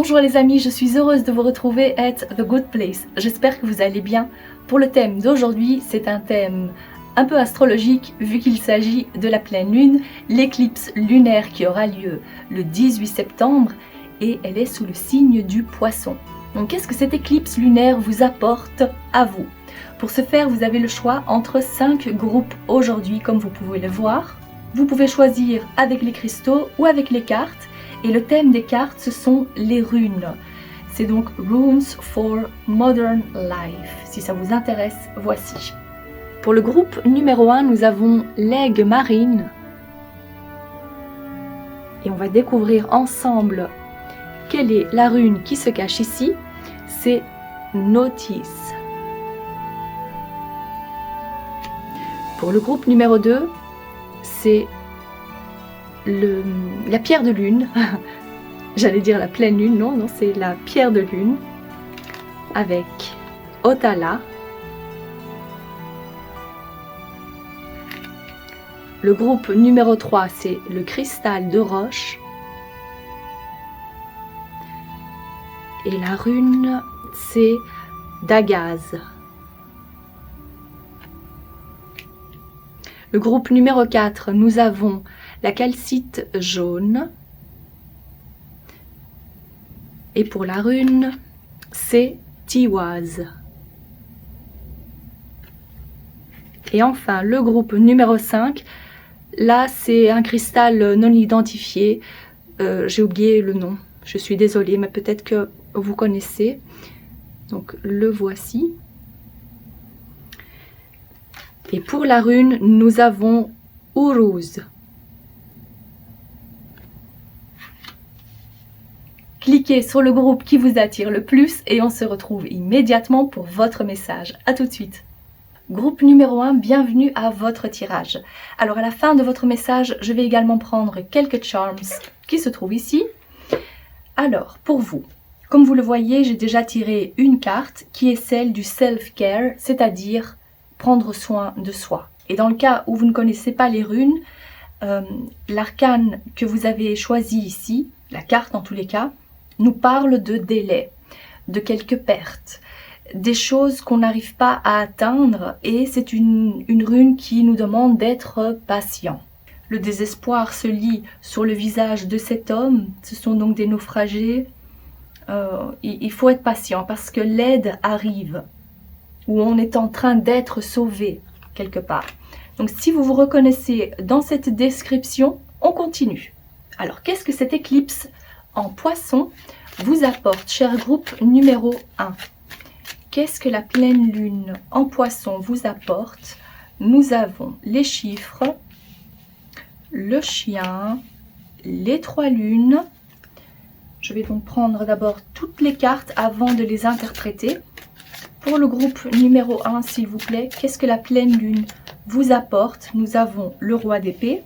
Bonjour les amis, je suis heureuse de vous retrouver at The Good Place. J'espère que vous allez bien. Pour le thème d'aujourd'hui, c'est un thème un peu astrologique vu qu'il s'agit de la pleine lune, l'éclipse lunaire qui aura lieu le 18 septembre et elle est sous le signe du poisson. Donc qu'est-ce que cette éclipse lunaire vous apporte à vous? Pour ce faire, vous avez le choix entre 5 groupes aujourd'hui comme vous pouvez le voir. Vous pouvez choisir avec les cristaux ou avec les cartes. Et le thème des cartes, ce sont les runes. C'est donc Runes for Modern Life. Si ça vous intéresse, voici. Pour le groupe numéro 1, nous avons l'aigle marine. Et on va découvrir ensemble quelle est la rune qui se cache ici. C'est Notice. Pour le groupe numéro 2, c'est la pierre de lune, j'allais dire la pleine lune, non, c'est la pierre de lune avec Otala. Le groupe numéro 3, c'est le cristal de roche. Et la rune, c'est Dagaz. Le groupe numéro 4, nous avons la calcite jaune. Et pour la rune, c'est Tiwaz. Et enfin, le groupe numéro 5, là c'est un cristal non identifié. J'ai oublié le nom, je suis désolée, mais peut-être que vous connaissez. Donc le voici. Et pour la rune, nous avons Uruz. Cliquez sur le groupe qui vous attire le plus et on se retrouve immédiatement pour votre message. A tout de suite. Groupe numéro 1, bienvenue à votre tirage. Alors à la fin de votre message, je vais également prendre quelques charms qui se trouvent ici. Alors pour vous, comme vous le voyez, j'ai déjà tiré une carte qui est celle du self-care, c'est-à-dire prendre soin de soi. Et dans le cas où vous ne connaissez pas les runes, l'arcane que vous avez choisi ici, la carte en tous les cas, nous parle de délai, de quelques pertes, des choses qu'on n'arrive pas à atteindre et c'est une rune qui nous demande d'être patient. Le désespoir se lit sur le visage de cet homme, ce sont donc des naufragés. Il faut être patient parce que l'aide arrive ou on est en train d'être sauvé quelque part. Donc si vous vous reconnaissez dans cette description, on continue. Alors qu'est-ce que cette éclipse en poisson vous apporte, cher groupe numéro 1? Qu'est-ce que la pleine lune en poisson vous apporte? Nous avons les chiffres, le chien, les 3 lunes. Je vais donc prendre d'abord toutes les cartes avant de les interpréter. Pour le groupe numéro 1, s'il vous plaît, qu'est-ce que la pleine lune vous apporte? Nous avons le roi d'épée,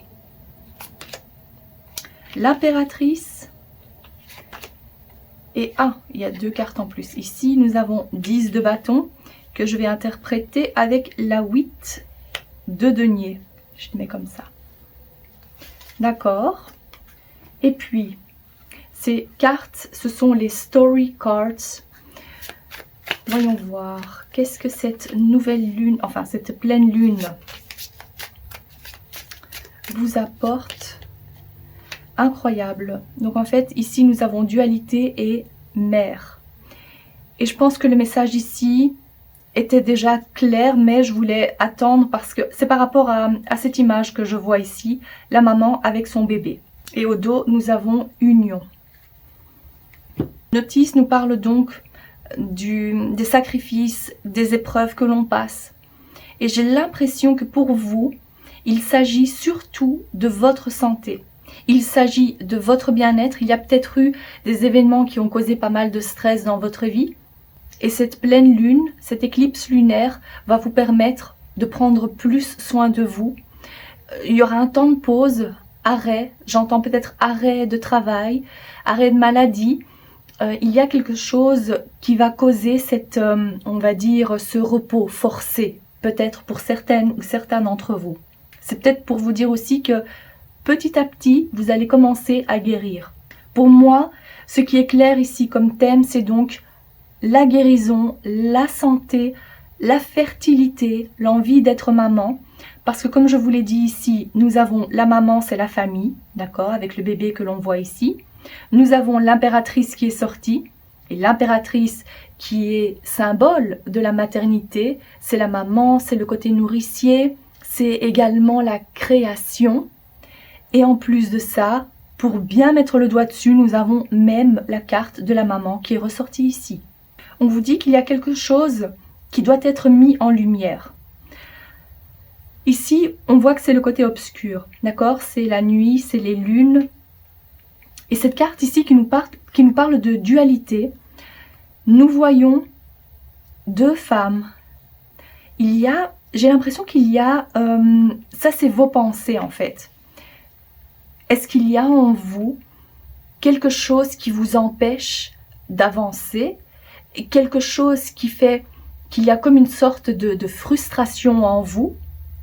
l'impératrice, et il y a 2 cartes en plus. Ici, nous avons 10 de bâton que je vais interpréter avec la 8 de denier. Je le mets comme ça. D'accord. Et puis, ces cartes, ce sont les story cards. Voyons voir. Qu'est-ce que cette nouvelle lune, enfin cette pleine lune, vous apporte? Incroyable. Donc en fait ici nous avons dualité et mer. Et je pense que le message ici était déjà clair, mais je voulais attendre parce que c'est par rapport à cette image que je vois ici, la maman avec son bébé. Et au dos nous avons union. Notice nous parle donc des sacrifices, des épreuves que l'on passe. Et j'ai l'impression que pour vous, il s'agit surtout de votre santé. Il s'agit de votre bien-être. Il y a peut-être eu des événements qui ont causé pas mal de stress dans votre vie. Et cette pleine lune, cette éclipse lunaire va vous permettre de prendre plus soin de vous. Il y aura un temps de pause, arrêt. J'entends peut-être arrêt de travail, arrêt de maladie. Il y a quelque chose qui va causer cette, on va dire, ce repos forcé. Peut-être pour certaines ou certains d'entre vous. C'est peut-être pour vous dire aussi que petit à petit, vous allez commencer à guérir. Pour moi, Ce qui est clair ici comme thème, c'est donc la guérison, la santé, la fertilité, l'envie d'être maman. Parce que comme je vous l'ai dit ici, nous avons la maman, c'est la famille, d'accord, avec le bébé que l'on voit ici. Nous avons l'impératrice qui est sortie. Et l'impératrice qui est symbole de la maternité, c'est la maman, c'est le côté nourricier, c'est également la création. Et en plus de ça, pour bien mettre le doigt dessus, nous avons même la carte de la maman qui est ressortie ici. On vous dit qu'il y a quelque chose qui doit être mis en lumière. Ici, on voit que c'est le côté obscur, d'accord? C'est la nuit, c'est les lunes. Et cette carte ici qui nous parle de dualité, nous voyons deux femmes. J'ai l'impression qu'il y a, ça c'est vos pensées en fait. Est-ce qu'il y a en vous quelque chose qui vous empêche d'avancer, quelque chose qui fait qu'il y a comme une sorte de frustration en vous?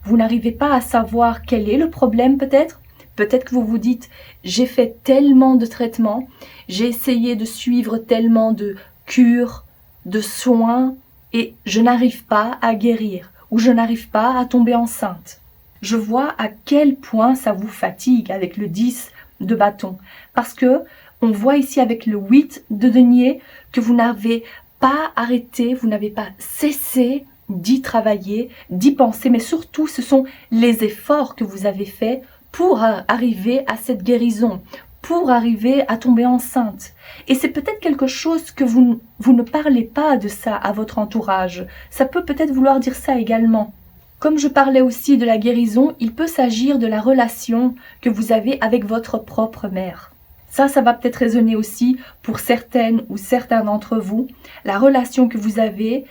Vous n'arrivez pas à savoir quel est le problème peut-être? Peut-être que vous vous dites, j'ai fait tellement de traitements, j'ai essayé de suivre tellement de cures, de soins, et je n'arrive pas à guérir, ou je n'arrive pas à tomber enceinte. Je vois à quel point ça vous fatigue avec le 10 de bâton, parce que on voit ici avec le 8 de denier que vous n'avez pas arrêté, vous n'avez pas cessé d'y travailler, d'y penser, mais surtout ce sont les efforts que vous avez faits pour arriver à cette guérison, pour arriver à tomber enceinte. Et c'est peut-être quelque chose que vous ne parlez pas de ça à votre entourage. Ça peut peut-être vouloir dire ça également. Comme je parlais aussi de la guérison, il peut s'agir de la relation que vous avez avec votre propre mère. Ça va peut-être résonner aussi pour certaines ou certains d'entre vous. La relation que vous avez,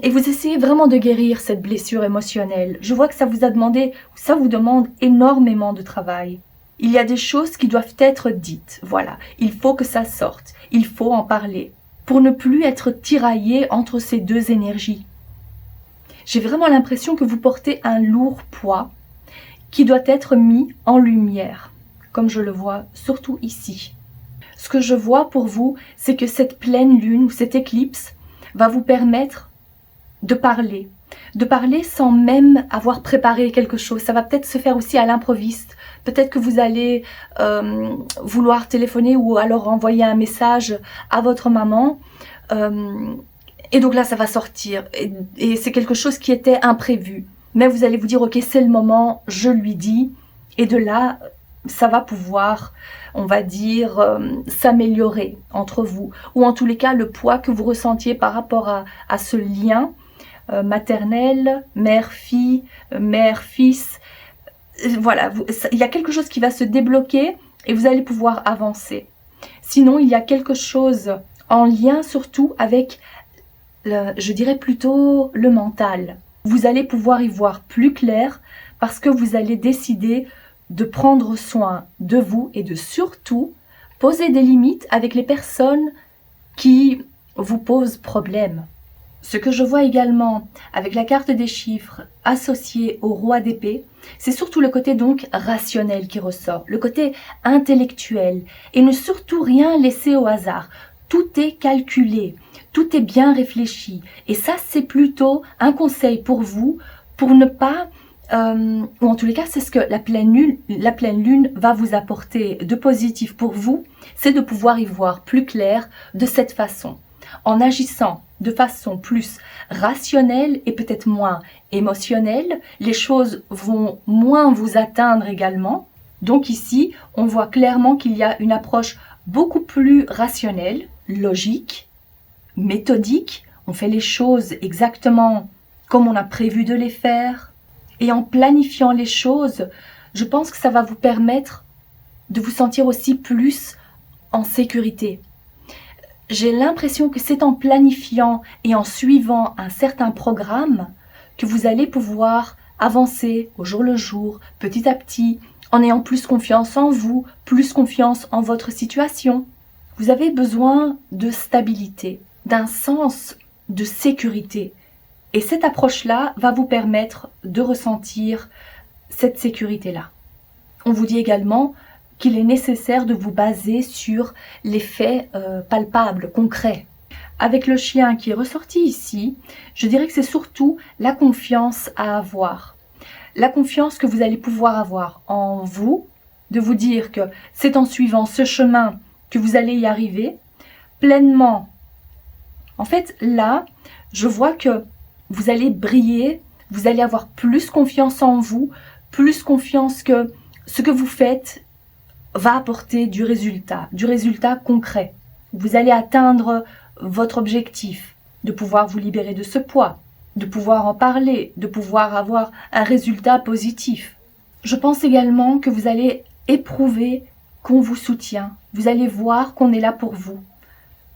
et vous essayez vraiment de guérir cette blessure émotionnelle. Je vois que ça vous demande énormément de travail. Il y a des choses qui doivent être dites, voilà. Il faut que ça sorte, il faut en parler, pour ne plus être tiraillé entre ces deux énergies. J'ai vraiment l'impression que vous portez un lourd poids qui doit être mis en lumière, comme je le vois surtout ici. Ce que je vois pour vous, c'est que cette pleine lune ou cette éclipse va vous permettre de parler sans même avoir préparé quelque chose. Ça va peut-être se faire aussi à l'improviste. Peut-être que vous allez vouloir téléphoner ou alors envoyer un message à votre maman. Et donc là, ça va sortir. Et c'est quelque chose qui était imprévu. Mais vous allez vous dire, ok, c'est le moment, je lui dis. Et de là, ça va pouvoir, on va dire, s'améliorer entre vous. Ou en tous les cas, le poids que vous ressentiez par rapport à ce lien maternel, mère-fille, mère-fils. Voilà, il y a quelque chose qui va se débloquer et vous allez pouvoir avancer. Sinon, il y a quelque chose en lien surtout avec, je dirais plutôt, le mental. Vous allez pouvoir y voir plus clair parce que vous allez décider de prendre soin de vous et de surtout poser des limites avec les personnes qui vous posent problème. Ce que je vois également avec la carte des chiffres associée au roi d'épée, c'est surtout le côté donc rationnel qui ressort, le côté intellectuel et ne surtout rien laisser au hasard. Tout est calculé, tout est bien réfléchi et ça c'est plutôt un conseil pour vous pour ne pas, ou en tous les cas c'est ce que la pleine lune va vous apporter de positif pour vous, c'est de pouvoir y voir plus clair de cette façon. En agissant de façon plus rationnelle et peut-être moins émotionnelle, les choses vont moins vous atteindre également. Donc ici, on voit clairement qu'il y a une approche beaucoup plus rationnelle, logique, méthodique. On fait les choses exactement comme on a prévu de les faire. Et en planifiant les choses, je pense que ça va vous permettre de vous sentir aussi plus en sécurité. J'ai l'impression que c'est en planifiant et en suivant un certain programme que vous allez pouvoir avancer au jour le jour, petit à petit, en ayant plus confiance en vous, plus confiance en votre situation. Vous avez besoin de stabilité, d'un sens de sécurité. Et cette approche-là va vous permettre de ressentir cette sécurité-là. On vous dit également qu'il est nécessaire de vous baser sur les faits palpables, concrets. Avec le chien qui est ressorti ici, je dirais que c'est surtout la confiance à avoir. La confiance que vous allez pouvoir avoir en vous, de vous dire que c'est en suivant ce chemin que vous allez y arriver pleinement. En fait, là, je vois que vous allez briller, vous allez avoir plus confiance en vous, plus confiance que ce que vous faites va apporter du résultat concret. Vous allez atteindre votre objectif, de pouvoir vous libérer de ce poids, de pouvoir en parler, de pouvoir avoir un résultat positif. Je pense également que vous allez éprouver qu'on vous soutient. Vous allez voir qu'on est là pour vous.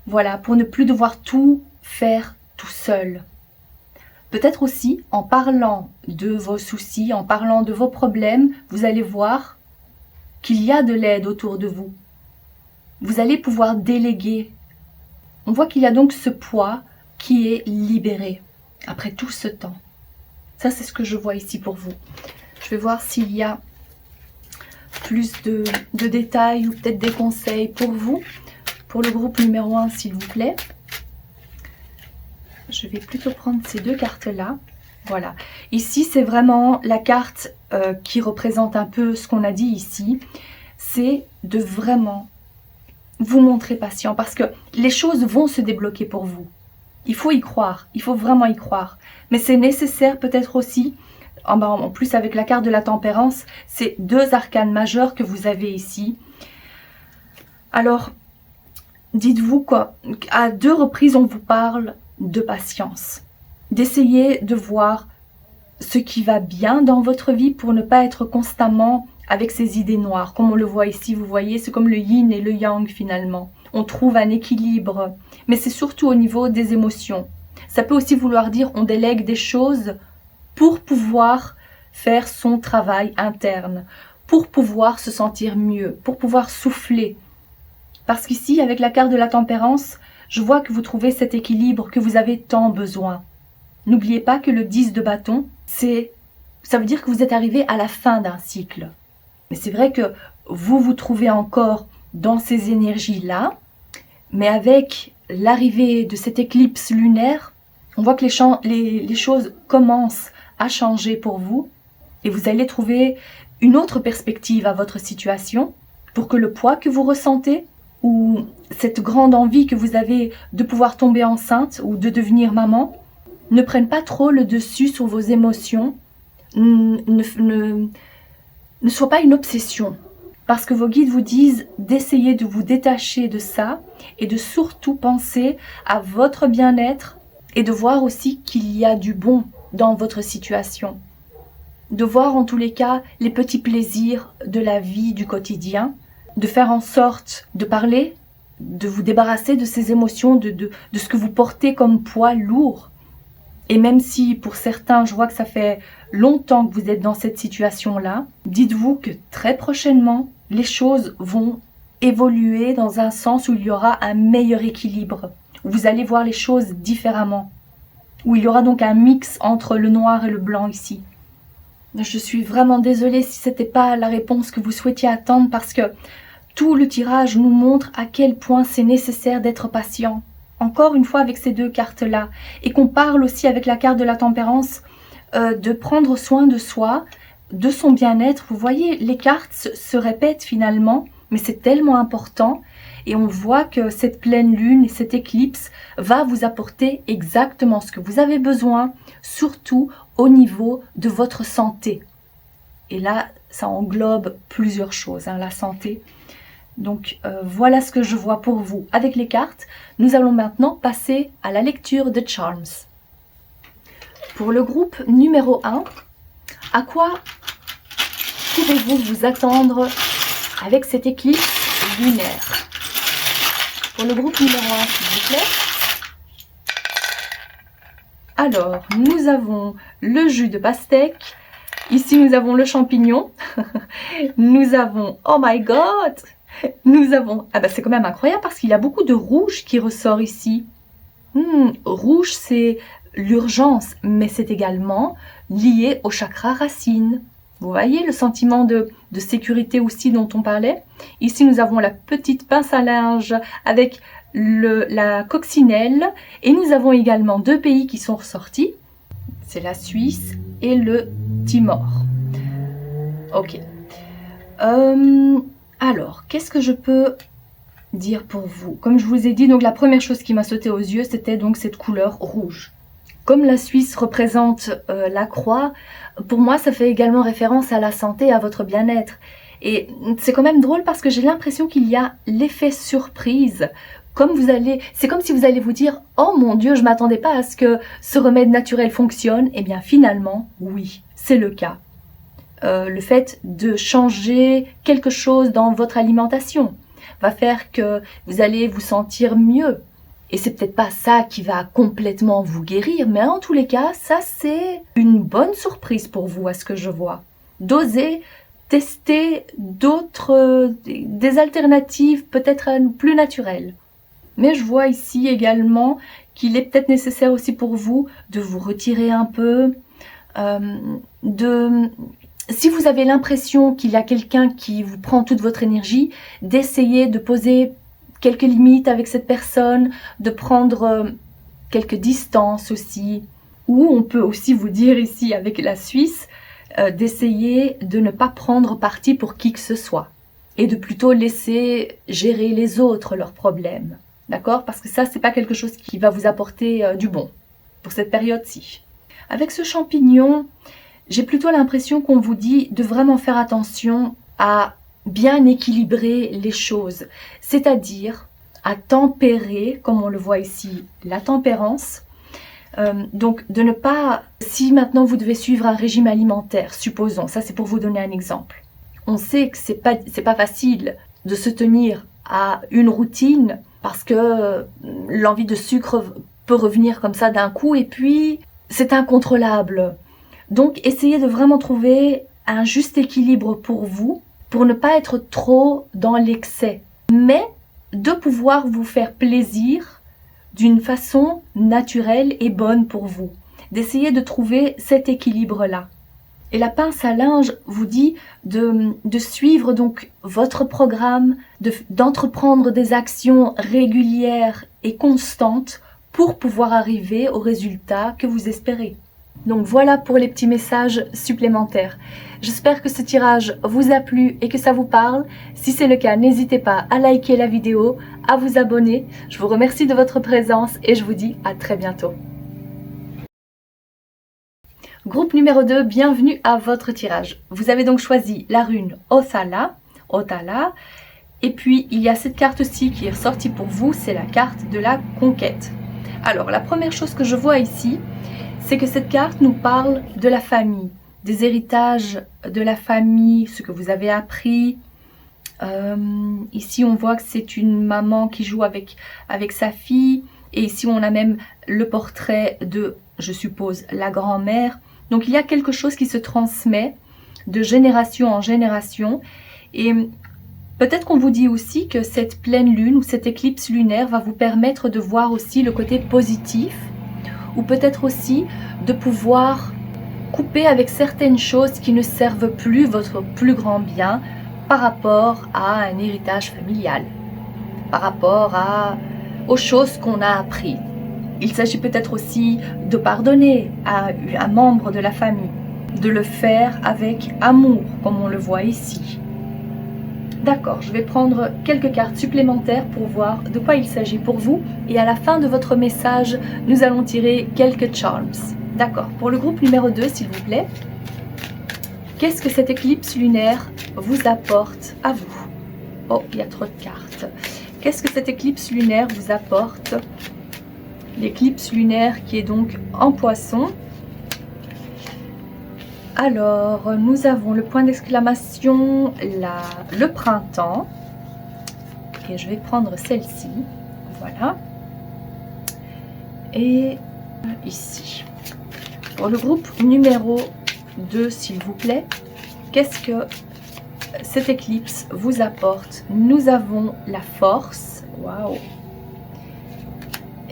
Voilà, pour ne plus devoir tout faire tout seul. Peut-être aussi, en parlant de vos soucis, en parlant de vos problèmes, vous allez voir qu'il y a de l'aide autour de vous. Vous allez pouvoir déléguer. On voit qu'il y a donc ce poids qui est libéré après tout ce temps. Ça, c'est ce que je vois ici pour vous. Je vais voir s'il y a plus de détails ou peut-être des conseils pour vous. Pour le groupe numéro 1, s'il vous plaît. Je vais plutôt prendre ces deux cartes-là. Voilà. Ici, c'est vraiment la carte qui représente un peu ce qu'on a dit ici. C'est de vraiment vous montrer patient parce que les choses vont se débloquer pour vous. Il faut y croire. Il faut vraiment y croire. Mais c'est nécessaire peut-être aussi, en plus avec la carte de la tempérance, c'est deux arcanes majeures que vous avez ici. Alors, dites-vous qu'à 2 reprises, on vous parle de patience. D'essayer de voir ce qui va bien dans votre vie pour ne pas être constamment avec ces idées noires. Comme on le voit ici, vous voyez, c'est comme le yin et le yang finalement. On trouve un équilibre, mais c'est surtout au niveau des émotions. Ça peut aussi vouloir dire on délègue des choses pour pouvoir faire son travail interne, pour pouvoir se sentir mieux, pour pouvoir souffler. Parce qu'ici, avec la carte de la tempérance, je vois que vous trouvez cet équilibre que vous avez tant besoin. N'oubliez pas que le 10 de bâton, ça veut dire que vous êtes arrivé à la fin d'un cycle. Mais c'est vrai que vous vous trouvez encore dans ces énergies-là, mais avec l'arrivée de cette éclipse lunaire, on voit que les choses commencent à changer pour vous et vous allez trouver une autre perspective à votre situation pour que le poids que vous ressentez ou cette grande envie que vous avez de pouvoir tomber enceinte ou de devenir maman ne prenne pas trop le dessus sur vos émotions, ne soit pas une obsession. Parce que vos guides vous disent d'essayer de vous détacher de ça et de surtout penser à votre bien-être et de voir aussi qu'il y a du bon dans votre situation. De voir en tous les cas les petits plaisirs de la vie du quotidien, de faire en sorte de parler, de vous débarrasser de ces émotions, de ce que vous portez comme poids lourd. Et même si pour certains, je vois que ça fait longtemps que vous êtes dans cette situation-là, dites-vous que très prochainement, les choses vont évoluer dans un sens où il y aura un meilleur équilibre, où vous allez voir les choses différemment, où il y aura donc un mix entre le noir et le blanc ici. Je suis vraiment désolée si ce n'était pas la réponse que vous souhaitiez attendre parce que tout le tirage nous montre à quel point c'est nécessaire d'être patient. Encore une fois avec ces deux cartes-là. Et qu'on parle aussi avec la carte de la tempérance de prendre soin de soi, de son bien-être. Vous voyez, les cartes se répètent finalement, mais c'est tellement important. Et on voit que cette pleine lune et cette éclipse va vous apporter exactement ce que vous avez besoin, surtout au niveau de votre santé. Et là, ça englobe plusieurs choses, la santé. Donc voilà ce que je vois pour vous avec les cartes. Nous allons maintenant passer à la lecture de Charms. Pour le groupe numéro 1, à quoi pouvez-vous vous attendre avec cette éclipse lunaire? Pour le groupe numéro 1, s'il vous plaît. Alors, nous avons le jus de pastèque. Ici, nous avons le champignon. Nous avons, oh my god! Nous avons, c'est quand même incroyable parce qu'il y a beaucoup de rouge qui ressort ici. Rouge, c'est l'urgence, mais c'est également lié au chakra racine. Vous voyez le sentiment de sécurité aussi dont on parlait. Ici, nous avons la petite pince à linge avec la coccinelle. Et nous avons également deux pays qui sont ressortis. C'est la Suisse et le Timor. Ok. Alors, qu'est-ce que je peux dire pour vous? Comme je vous ai dit, donc la première chose qui m'a sauté aux yeux, c'était donc cette couleur rouge. Comme la Suisse représente la croix, pour moi, ça fait également référence à la santé, à votre bien-être. Et c'est quand même drôle parce que j'ai l'impression qu'il y a l'effet surprise. C'est comme si vous allez vous dire « Oh mon Dieu, je ne m'attendais pas à ce que ce remède naturel fonctionne. » Eh bien, finalement, oui, c'est le cas. Le fait de changer quelque chose dans votre alimentation va faire que vous allez vous sentir mieux. Et c'est peut-être pas ça qui va complètement vous guérir, mais en tous les cas, ça c'est une bonne surprise pour vous à ce que je vois. D'oser tester des alternatives peut-être plus naturelles. Mais je vois ici également qu'il est peut-être nécessaire aussi pour vous de vous retirer un peu, si vous avez l'impression qu'il y a quelqu'un qui vous prend toute votre énergie, d'essayer de poser quelques limites avec cette personne, de prendre quelques distances aussi. Ou on peut aussi vous dire ici avec la Suisse, d'essayer de ne pas prendre parti pour qui que ce soit. Et de plutôt laisser gérer les autres leurs problèmes. D'accord? Parce que ça, c'est pas quelque chose qui va vous apporter du bon pour cette période-ci. Avec ce champignon, j'ai plutôt l'impression qu'on vous dit de vraiment faire attention à bien équilibrer les choses, c'est-à-dire à tempérer, comme on le voit ici, la tempérance. Donc de ne pas, si maintenant vous devez suivre un régime alimentaire, supposons, ça c'est pour vous donner un exemple. On sait que c'est pas facile de se tenir à une routine parce que l'envie de sucre peut revenir comme ça d'un coup et puis c'est incontrôlable. Donc essayez de vraiment trouver un juste équilibre pour vous, pour ne pas être trop dans l'excès, mais de pouvoir vous faire plaisir d'une façon naturelle et bonne pour vous. D'essayer de trouver cet équilibre-là. Et la pince à linge vous dit de suivre donc votre programme, d'entreprendre des actions régulières et constantes pour pouvoir arriver au résultat que vous espérez. Donc voilà pour les petits messages supplémentaires. J'espère que ce tirage vous a plu et que ça vous parle. Si c'est le cas, n'hésitez pas à liker la vidéo, à vous abonner. Je vous remercie de votre présence et je vous dis à très bientôt. Groupe numéro 2, bienvenue à votre tirage. Vous avez donc choisi la rune Othala. Et puis il y a cette carte aussi qui est ressortie pour vous, c'est la carte de la conquête. Alors la première chose que je vois ici, c'est que cette carte nous parle de la famille, des héritages de la famille, ce que vous avez appris. Ici, on voit que c'est une maman qui joue avec sa fille. Et ici, on a même le portrait de, je suppose, la grand-mère. Donc, il y a quelque chose qui se transmet de génération en génération. Et peut-être qu'on vous dit aussi que cette pleine lune ou cette éclipse lunaire va vous permettre de voir aussi le côté positif ou peut-être aussi de pouvoir couper avec certaines choses qui ne servent plus votre plus grand bien par rapport à un héritage familial, par rapport aux choses qu'on a appris. Il s'agit peut-être aussi de pardonner à un membre de la famille, de le faire avec amour, comme on le voit ici. D'accord, je vais prendre quelques cartes supplémentaires pour voir de quoi il s'agit pour vous. Et à la fin de votre message, nous allons tirer quelques charms. D'accord, pour le groupe numéro 2, s'il vous plaît. Qu'est-ce que cette éclipse lunaire vous apporte à vous? Oh, il y a trop de cartes. Qu'est-ce que cette éclipse lunaire vous apporte? L'éclipse lunaire qui est donc en Poisson. Alors, nous avons le point d'exclamation, le printemps. Et je vais prendre celle-ci. Voilà. Et ici. Pour le groupe numéro 2, s'il vous plaît, qu'est-ce que cette éclipse vous apporte? Nous avons la force. Waouh!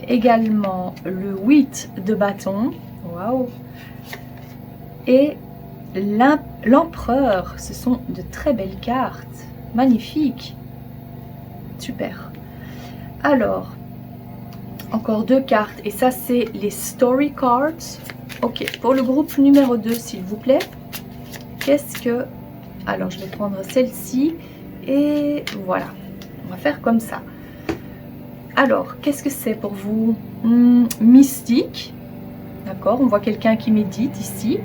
Également le 8 de bâton. Waouh! Et l'empereur, ce sont de très belles cartes. Magnifique. Super. Alors, encore 2 cartes. Et ça, c'est les story cards. Ok, pour le groupe numéro 2, s'il vous plaît. Qu'est-ce que... Alors, je vais prendre celle-ci. Et voilà. On va faire comme ça. Alors, qu'est-ce que c'est pour vous? Mystique. D'accord, on voit quelqu'un qui médite ici.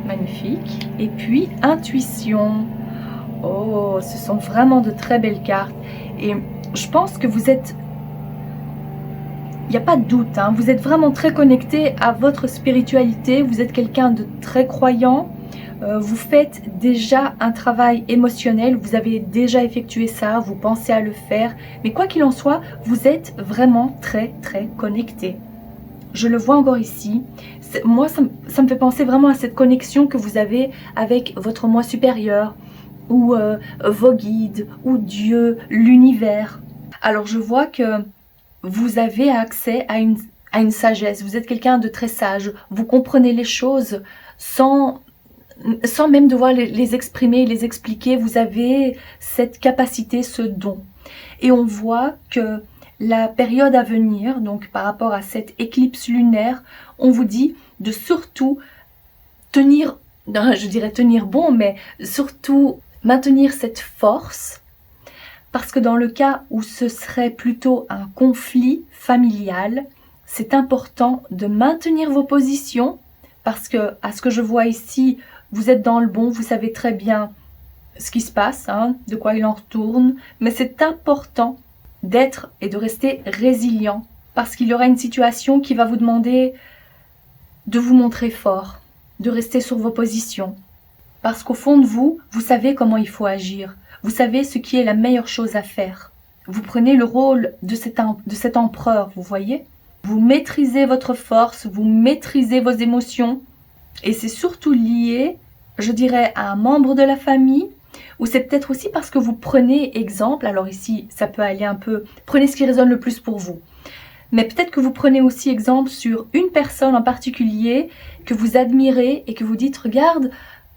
Magnifique. Et puis, intuition. Oh, ce sont vraiment de très belles cartes. Et je pense que vous êtes... Il n'y a pas de doute, hein, vous êtes vraiment très connecté à votre spiritualité. Vous êtes quelqu'un de très croyant. Vous faites déjà un travail émotionnel. Vous avez déjà effectué ça. Vous pensez à le faire. Mais quoi qu'il en soit, vous êtes vraiment très connecté. Je le vois encore ici. Moi, ça me fait penser vraiment à cette connexion que vous avez avec votre moi supérieur, ou vos guides, ou Dieu, l'univers. Alors, je vois que vous avez accès à une sagesse. Vous êtes quelqu'un de très sage. Vous comprenez les choses sans même devoir les exprimer, les expliquer. Vous avez cette capacité, ce don. Et on voit que la période à venir, donc par rapport à cette éclipse lunaire, on vous dit de surtout tenir, je dirais tenir bon, mais surtout maintenir cette force, parce que dans le cas où ce serait plutôt un conflit familial, c'est important de maintenir vos positions, parce que à ce que je vois ici, vous êtes dans le bon, vous savez très bien ce qui se passe, hein, de quoi il en retourne, mais c'est important d'être et de rester résilient, parce qu'il y aura une situation qui va vous demander de vous montrer fort, de rester sur vos positions, parce qu'au fond de vous, vous savez comment il faut agir, vous savez ce qui est la meilleure chose à faire. Vous prenez le rôle de cet empereur, vous voyez? Vous maîtrisez votre force, vous maîtrisez vos émotions, et c'est surtout lié, je dirais, à un membre de la famille, ou c'est peut-être aussi parce que vous prenez exemple, alors ici, ça peut aller un peu, prenez ce qui résonne le plus pour vous. Mais peut-être que vous prenez aussi exemple sur une personne en particulier que vous admirez et que vous dites, regarde,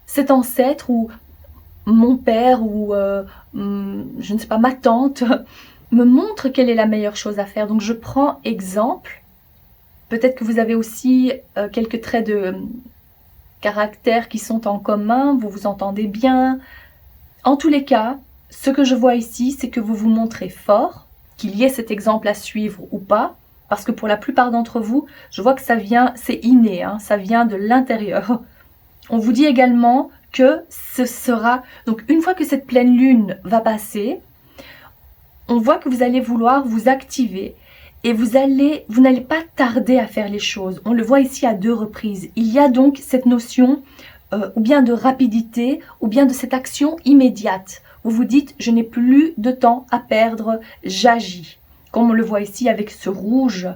cet ancêtre ou mon père ou je ne sais pas, ma tante me montre quelle est la meilleure chose à faire. Donc je prends exemple. Peut-être que vous avez aussi quelques traits de caractère qui sont en commun, vous vous entendez bien. En tous les cas, ce que je vois ici, c'est que vous vous montrez fort, qu'il y ait cet exemple à suivre ou pas, parce que pour la plupart d'entre vous, je vois que ça vient, c'est inné, hein, ça vient de l'intérieur. On vous dit également que ce sera, donc une fois que cette pleine lune va passer, on voit que vous allez vouloir vous activer et vous n'allez pas tarder à faire les choses. On le voit ici à 2 reprises. Il y a donc cette notion ou bien de rapidité ou bien de cette action immédiate. Vous vous dites, je n'ai plus de temps à perdre, j'agis. Comme on le voit ici avec ce rouge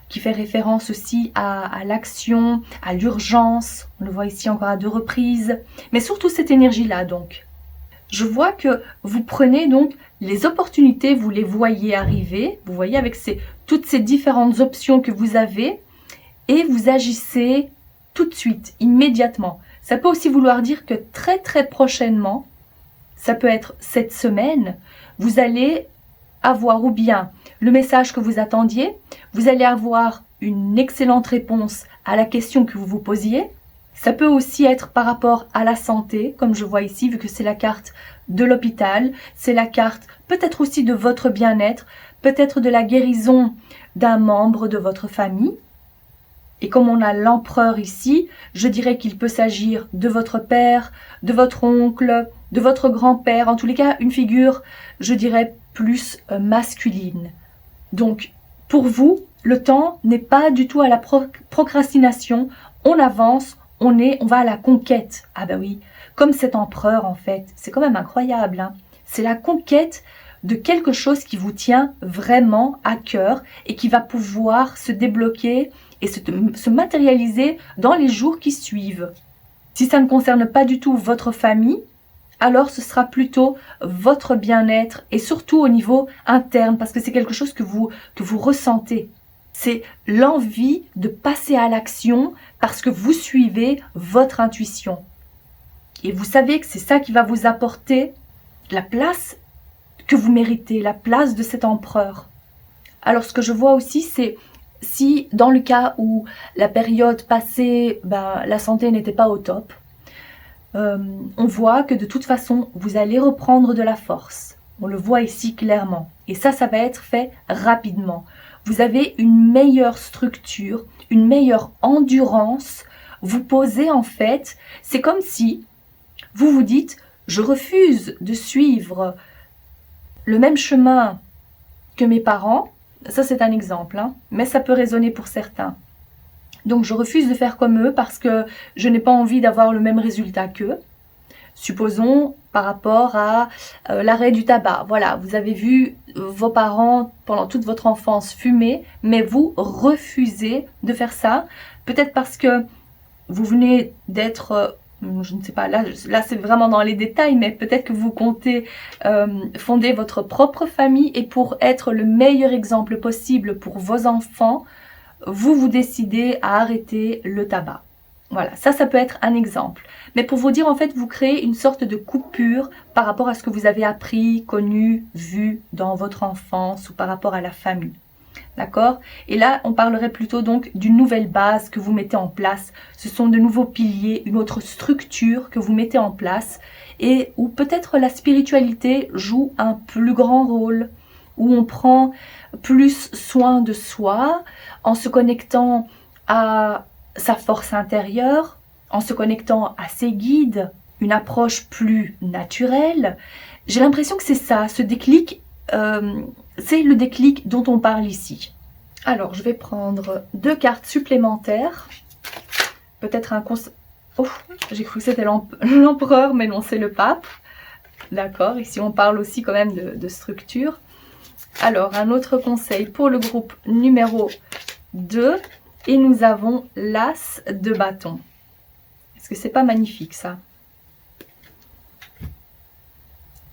qui fait référence aussi à l'action, à l'urgence. On le voit ici encore à 2 reprises. Mais surtout cette énergie-là donc. Je vois que vous prenez donc les opportunités, vous les voyez arriver. Vous voyez avec toutes ces différentes options que vous avez. Et vous agissez tout de suite, immédiatement. Ça peut aussi vouloir dire que très prochainement, ça peut être cette semaine, vous allez avoir ou bien le message que vous attendiez, vous allez avoir une excellente réponse à la question que vous vous posiez. Ça peut aussi être par rapport à la santé, comme je vois ici, vu que c'est la carte de l'hôpital, c'est la carte peut-être aussi de votre bien-être, peut-être de la guérison d'un membre de votre famille. Et comme on a l'empereur ici, je dirais qu'il peut s'agir de votre père, de votre oncle, de votre grand-père, en tous les cas une figure, je dirais, plus masculine. Donc, pour vous, le temps n'est pas du tout à la procrastination, on avance, on va à la conquête. Ah ben oui, comme cet empereur en fait, c'est quand même incroyable, hein. C'est la conquête de quelque chose qui vous tient vraiment à cœur et qui va pouvoir se débloquer et se matérialiser dans les jours qui suivent. Si ça ne concerne pas du tout votre famille, alors ce sera plutôt votre bien-être et surtout au niveau interne parce que c'est quelque chose que vous ressentez. C'est l'envie de passer à l'action parce que vous suivez votre intuition. Et vous savez que c'est ça qui va vous apporter la place que vous méritez, la place de cet empereur. Alors ce que je vois aussi, c'est si dans le cas où la période passée, la santé n'était pas au top, on voit que de toute façon, vous allez reprendre de la force. On le voit ici clairement. Et ça va être fait rapidement. Vous avez une meilleure structure, une meilleure endurance. Vous posez en fait, c'est comme si vous vous dites, je refuse de suivre le même chemin que mes parents. Ça c'est un exemple, mais ça peut résonner pour certains. Donc je refuse de faire comme eux parce que je n'ai pas envie d'avoir le même résultat qu'eux. Supposons par rapport à l'arrêt du tabac. Voilà, vous avez vu vos parents pendant toute votre enfance fumer, mais vous refusez de faire ça. Peut-être parce que vous venez d'être, je ne sais pas, là c'est vraiment dans les détails, mais peut-être que vous comptez fonder votre propre famille et pour être le meilleur exemple possible pour vos enfants, vous décidez à arrêter le tabac. Voilà, ça peut être un exemple. Mais pour vous dire, en fait, vous créez une sorte de coupure par rapport à ce que vous avez appris, connu, vu dans votre enfance ou par rapport à la famille. D'accord? Et là, on parlerait plutôt donc d'une nouvelle base que vous mettez en place. Ce sont de nouveaux piliers, une autre structure que vous mettez en place et où peut-être la spiritualité joue un plus grand rôle, où on prend plus soin de soi en se connectant à sa force intérieure, en se connectant à ses guides, une approche plus naturelle. J'ai l'impression que c'est ça, ce déclic, c'est le déclic dont on parle ici. Alors, je vais prendre 2 cartes supplémentaires. Peut-être un conseil... Oh, j'ai cru que c'était l'empereur, mais non, c'est le pape. D'accord, ici on parle aussi quand même de structure. Alors, un autre conseil pour le groupe numéro 2. Et nous avons l'as de bâton. Est-ce que c'est pas magnifique ça?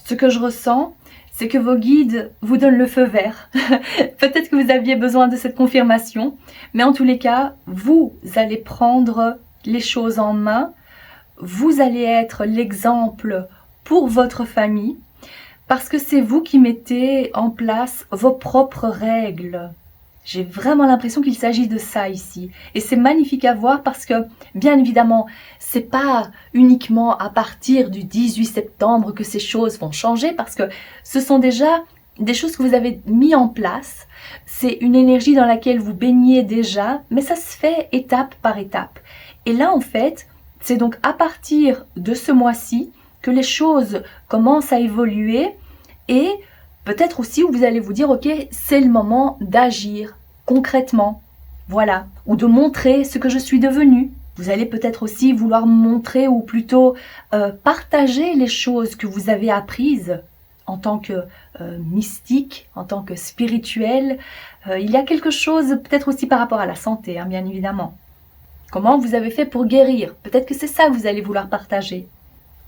Ce que je ressens, c'est que vos guides vous donnent le feu vert. Peut-être que vous aviez besoin de cette confirmation, mais en tous les cas, vous allez prendre les choses en main. Vous allez être l'exemple pour votre famille, parce que c'est vous qui mettez en place vos propres règles. J'ai vraiment l'impression qu'il s'agit de ça ici. Et c'est magnifique à voir parce que, bien évidemment, c'est pas uniquement à partir du 18 septembre que ces choses vont changer parce que ce sont déjà des choses que vous avez mis en place. C'est une énergie dans laquelle vous baignez déjà, mais ça se fait étape par étape. Et là, en fait, c'est donc à partir de ce mois-ci que les choses commencent à évoluer et peut-être aussi où vous allez vous dire, ok, c'est le moment d'agir concrètement, voilà, ou de montrer ce que je suis devenue. Vous allez peut-être aussi vouloir montrer ou plutôt partager les choses que vous avez apprises en tant que mystique, en tant que spirituel. Il y a quelque chose peut-être aussi par rapport à la santé, bien évidemment. Comment vous avez fait pour guérir? Peut-être que c'est ça que vous allez vouloir partager.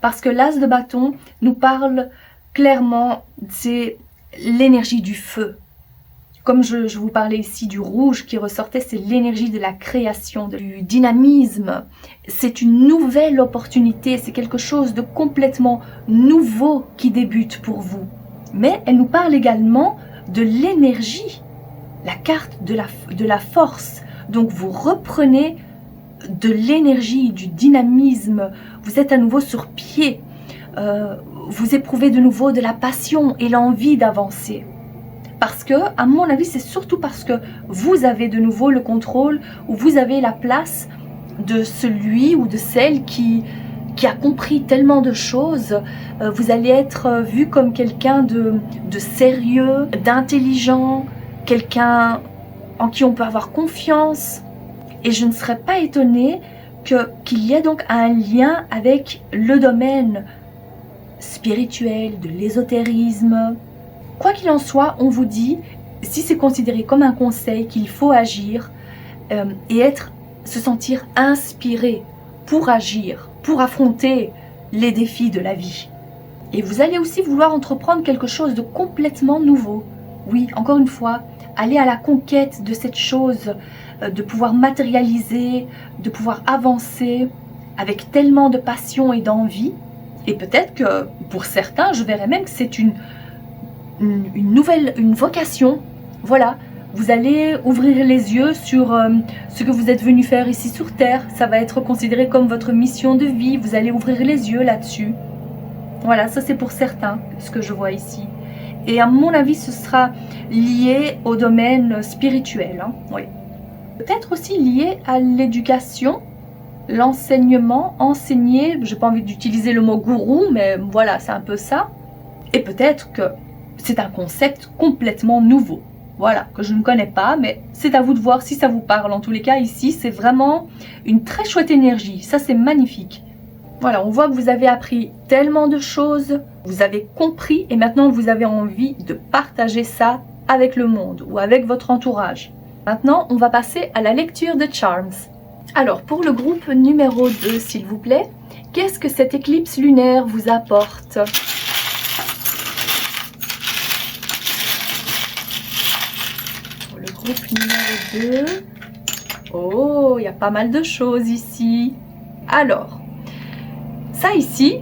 Parce que l'as de bâton nous parle clairement, c'est l'énergie du feu. Comme je vous parlais ici du rouge qui ressortait, c'est l'énergie de la création, du dynamisme. C'est une nouvelle opportunité, c'est quelque chose de complètement nouveau qui débute pour vous. Mais elle nous parle également de l'énergie, la carte de la force. Donc vous reprenez de l'énergie, du dynamisme, vous êtes à nouveau sur pied. Vous éprouvez de nouveau de la passion et l'envie d'avancer. Parce que, à mon avis, c'est surtout parce que vous avez de nouveau le contrôle ou vous avez la place de celui ou de celle qui a compris tellement de choses. Vous allez être vu comme quelqu'un de sérieux, d'intelligent, quelqu'un en qui on peut avoir confiance. Et je ne serais pas étonnée qu'il y ait donc un lien avec le domaine spirituel, de l'ésotérisme. Quoi qu'il en soit, on vous dit, si c'est considéré comme un conseil, qu'il faut agir et se sentir inspiré pour agir, pour affronter les défis de la vie. Et vous allez aussi vouloir entreprendre quelque chose de complètement nouveau. Oui, encore une fois, aller à la conquête de cette chose, de pouvoir matérialiser, de pouvoir avancer avec tellement de passion et d'envie. Et peut-être que pour certains, je verrais même que c'est une vocation. Voilà, vous allez ouvrir les yeux sur ce que vous êtes venu faire ici sur Terre. Ça va être considéré comme votre mission de vie. Vous allez ouvrir les yeux là-dessus. Voilà, ça c'est pour certains, ce que je vois ici. Et à mon avis, ce sera lié au domaine spirituel. Hein, oui. Peut-être aussi lié à l'éducation, l'enseignement, enseigner. Je n'ai pas envie d'utiliser le mot gourou, mais voilà, c'est un peu ça. Et peut-être que c'est un concept complètement nouveau. Voilà, que je ne connais pas, mais c'est à vous de voir si ça vous parle. En tous les cas, ici, c'est vraiment une très chouette énergie. Ça, c'est magnifique. Voilà, on voit que vous avez appris tellement de choses, vous avez compris et maintenant vous avez envie de partager ça avec le monde ou avec votre entourage. Maintenant, on va passer à la lecture de Charms. Alors, pour le groupe numéro 2, s'il vous plaît, qu'est-ce que cette éclipse lunaire vous apporte ? Groupe numéro 2. Oh, il y a pas mal de choses ici. Alors, ça ici,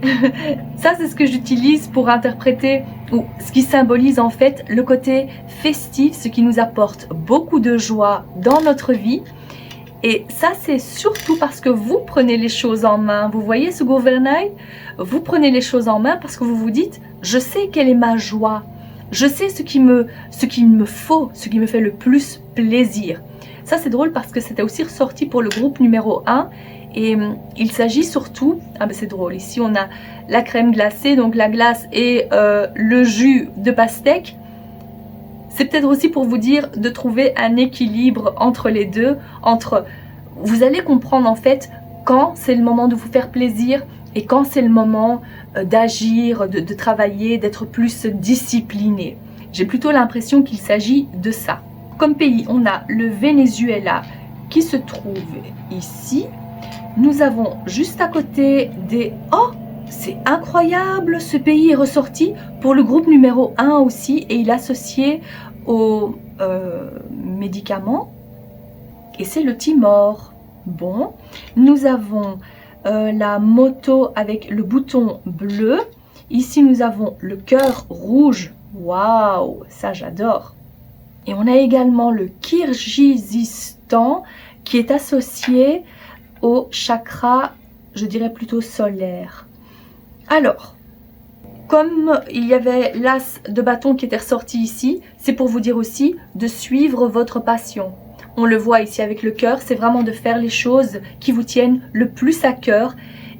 ça c'est ce que j'utilise pour interpréter, ou ce qui symbolise en fait le côté festif, ce qui nous apporte beaucoup de joie dans notre vie. Et ça c'est surtout parce que vous prenez les choses en main. Vous voyez ce gouvernail ? Vous prenez les choses en main parce que vous vous dites, je sais quelle est ma joie. Je sais ce qu'il me faut, ce qui me fait le plus plaisir. Ça, c'est drôle parce que c'était aussi ressorti pour le groupe numéro 1. Et il s'agit surtout... Ah ben c'est drôle, ici on a la crème glacée, donc la glace et le jus de pastèque. C'est peut-être aussi pour vous dire de trouver un équilibre entre les deux. Vous allez comprendre en fait quand c'est le moment de vous faire plaisir et quand c'est le moment d'agir, de travailler, d'être plus discipliné. J'ai plutôt l'impression qu'il s'agit de ça. Comme pays, on a le Venezuela qui se trouve ici. Nous avons juste à côté des... Oh, c'est incroyable, ce pays est ressorti pour le groupe numéro 1 aussi et il est associé aux médicaments. Et c'est le Timor. Bon, nous avons... la moto avec le bouton bleu. Ici, nous avons le cœur rouge. Waouh, ça j'adore. Et on a également le Kirghizistan qui est associé au chakra, je dirais plutôt solaire. Alors, comme il y avait l'as de bâton qui était ressorti ici, c'est pour vous dire aussi de suivre votre passion. On le voit ici avec le cœur, c'est vraiment de faire les choses qui vous tiennent le plus à cœur.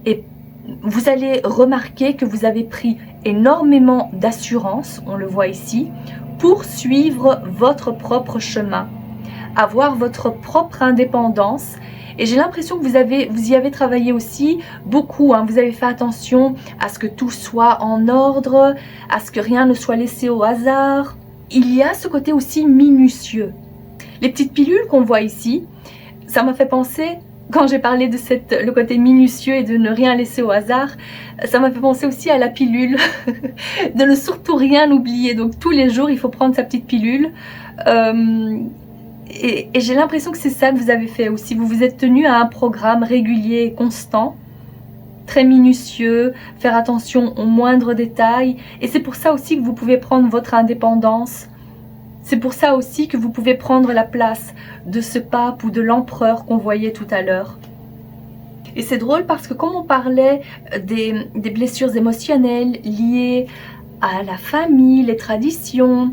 Et vous allez remarquer que vous avez pris énormément d'assurance, on le voit ici, pour suivre votre propre chemin, avoir votre propre indépendance. Et j'ai l'impression que vous y avez travaillé aussi beaucoup. Vous avez fait attention à ce que tout soit en ordre, à ce que rien ne soit laissé au hasard. Il y a ce côté aussi minutieux. Les petites pilules qu'on voit ici, ça m'a fait penser, quand j'ai parlé de le côté minutieux et de ne rien laisser au hasard, ça m'a fait penser aussi à la pilule, de ne surtout rien oublier. Donc tous les jours, il faut prendre sa petite pilule. Et j'ai l'impression que c'est ça que vous avez fait aussi. Vous vous êtes tenu à un programme régulier et constant, très minutieux, faire attention aux moindres détails. Et c'est pour ça aussi que vous pouvez prendre votre indépendance. C'est pour ça aussi que vous pouvez prendre la place de ce pape ou de l'empereur qu'on voyait tout à l'heure. Et c'est drôle parce que comme on parlait des blessures émotionnelles liées à la famille, les traditions,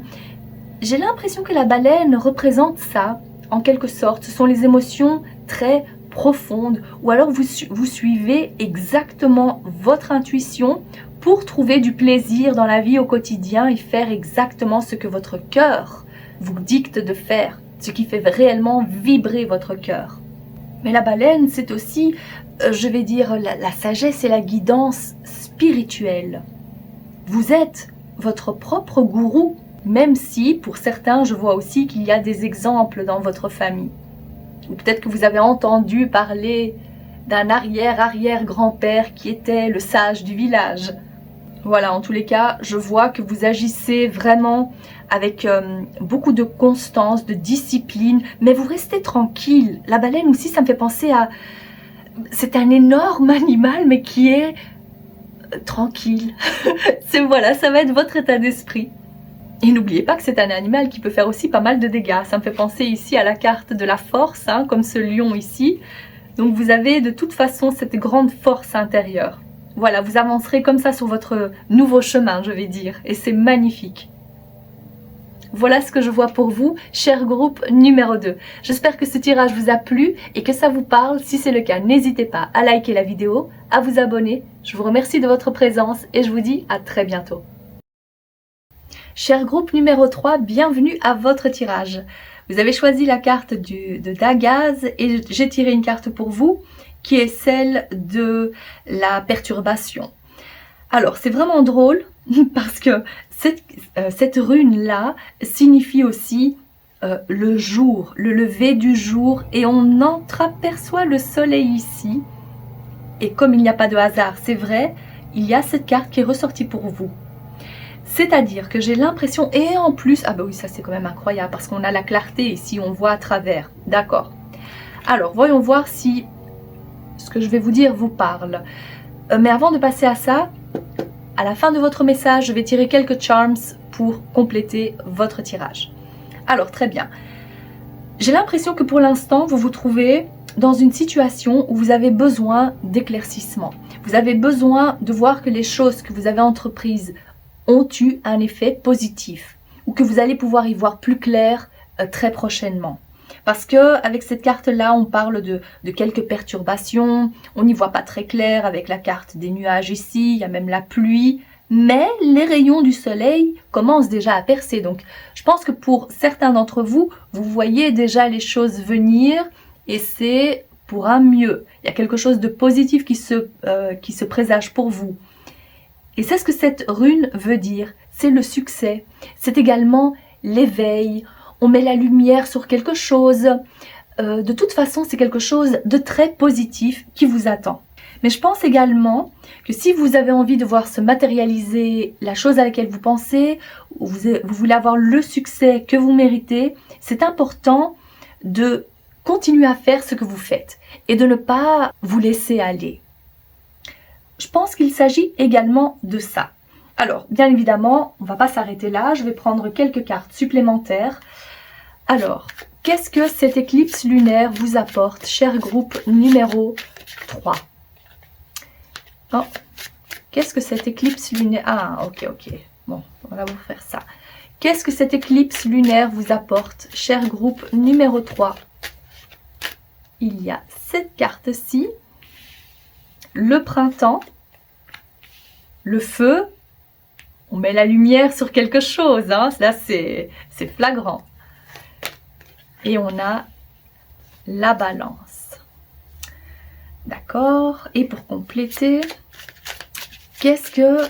j'ai l'impression que la baleine représente ça, en quelque sorte. Ce sont les émotions très profondes. Ou alors vous suivez exactement votre intuition pour trouver du plaisir dans la vie au quotidien et faire exactement ce que votre cœur vous dicte de faire, ce qui fait réellement vibrer votre cœur. Mais la baleine, c'est aussi, je vais dire, la sagesse et la guidance spirituelle. Vous êtes votre propre gourou, même si, pour certains, je vois aussi qu'il y a des exemples dans votre famille. Ou peut-être que vous avez entendu parler d'un arrière-arrière-grand-père qui était le sage du village. Voilà, en tous les cas, je vois que vous agissez vraiment avec beaucoup de constance, de discipline, mais vous restez tranquille. La baleine aussi, ça me fait penser à... C'est un énorme animal, mais qui est tranquille. Voilà, ça va être votre état d'esprit. Et n'oubliez pas que c'est un animal qui peut faire aussi pas mal de dégâts. Ça me fait penser ici à la carte de la force, hein, comme ce lion ici. Donc vous avez de toute façon cette grande force intérieure. Voilà, vous avancerez comme ça sur votre nouveau chemin, je vais dire. Et c'est magnifique. Voilà ce que je vois pour vous, cher groupe numéro 2. J'espère que ce tirage vous a plu et que ça vous parle. Si c'est le cas, n'hésitez pas à liker la vidéo, à vous abonner. Je vous remercie de votre présence et je vous dis à très bientôt. Cher groupe numéro 3, bienvenue à votre tirage. Vous avez choisi la carte de Dagaz et j'ai tiré une carte pour vous qui est celle de la perturbation. Alors, c'est vraiment drôle parce que cette rune-là signifie aussi le jour, le lever du jour, et on entreaperçoit le soleil ici. Et comme il n'y a pas de hasard, c'est vrai, il y a cette carte qui est ressortie pour vous. C'est-à-dire que j'ai l'impression, et en plus, ah bah oui, ça c'est quand même incroyable parce qu'on a la clarté ici, on voit à travers. D'accord. Alors, voyons voir si ce que je vais vous dire vous parle. Mais avant de passer à ça, à la fin de votre message, je vais tirer quelques charms pour compléter votre tirage. Alors, très bien. J'ai l'impression que pour l'instant, vous vous trouvez dans une situation où vous avez besoin d'éclaircissement. Vous avez besoin de voir que les choses que vous avez entreprises ont eu un effet positif ou que vous allez pouvoir y voir plus clair très prochainement. Parce que avec cette carte-là, on parle de quelques perturbations, on n'y voit pas très clair avec la carte des nuages ici, il y a même la pluie, mais les rayons du soleil commencent déjà à percer. Donc, je pense que pour certains d'entre vous, vous voyez déjà les choses venir et c'est pour un mieux. Il y a quelque chose de positif qui se présage pour vous. Et c'est ce que cette rune veut dire, c'est le succès, c'est également l'éveil. On met la lumière sur quelque chose. De toute façon, c'est quelque chose de très positif qui vous attend. Mais je pense également que si vous avez envie de voir se matérialiser la chose à laquelle vous pensez, ou vous voulez avoir le succès que vous méritez, c'est important de continuer à faire ce que vous faites et de ne pas vous laisser aller. Je pense qu'il s'agit également de ça. Alors, bien évidemment, on ne va pas s'arrêter là. Je vais prendre quelques cartes supplémentaires. Alors, qu'est-ce que cette éclipse lunaire vous apporte, cher groupe numéro 3? Oh, qu'est-ce que cette éclipse lunaire... Ah, ok. Bon, on va vous faire ça. Qu'est-ce que cette éclipse lunaire vous apporte, cher groupe numéro 3? Il y a cette carte-ci. Le printemps. Le feu. On met la lumière sur quelque chose. Hein. Là, c'est flagrant. Et on a la balance. D'accord. Et pour compléter, qu'est-ce que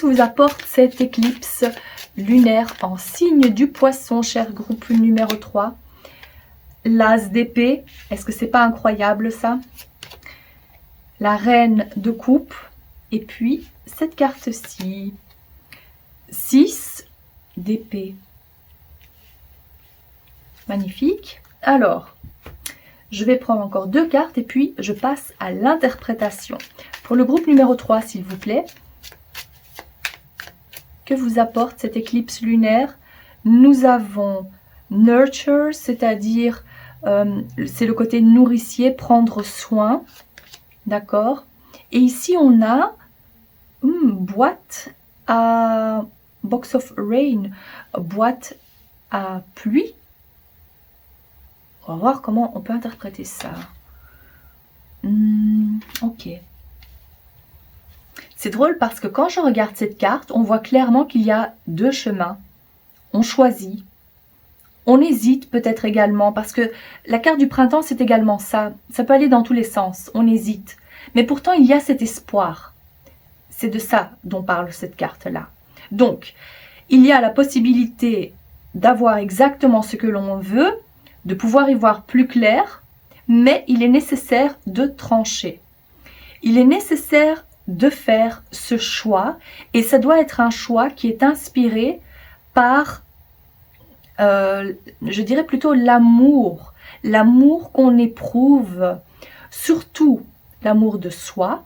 vous apporte cette éclipse lunaire en signe du poisson, cher groupe numéro 3? L'as d'épée. Est-ce que c'est pas incroyable ça? La reine de coupe. Et puis, cette carte-ci. 6 d'épée. Magnifique. Alors, je vais prendre encore 2 cartes et puis je passe à l'interprétation. Pour le groupe numéro 3, s'il vous plaît, que vous apporte cette éclipse lunaire? Nous avons nurture, c'est-à-dire c'est le côté nourricier, prendre soin. D'accord? Et ici, on a boîte à box of rain, boîte à pluie. On va voir comment on peut interpréter ça. Ok. C'est drôle parce que quand je regarde cette carte, on voit clairement qu'il y a 2 chemins. On choisit. On hésite peut-être également parce que la carte du printemps, c'est également ça. Ça peut aller dans tous les sens. On hésite. Mais pourtant, il y a cet espoir. C'est de ça dont parle cette carte-là. Donc, il y a la possibilité d'avoir exactement ce que l'on veut, de pouvoir y voir plus clair, mais il est nécessaire de trancher. Il est nécessaire de faire ce choix et ça doit être un choix qui est inspiré par, je dirais plutôt l'amour qu'on éprouve, surtout l'amour de soi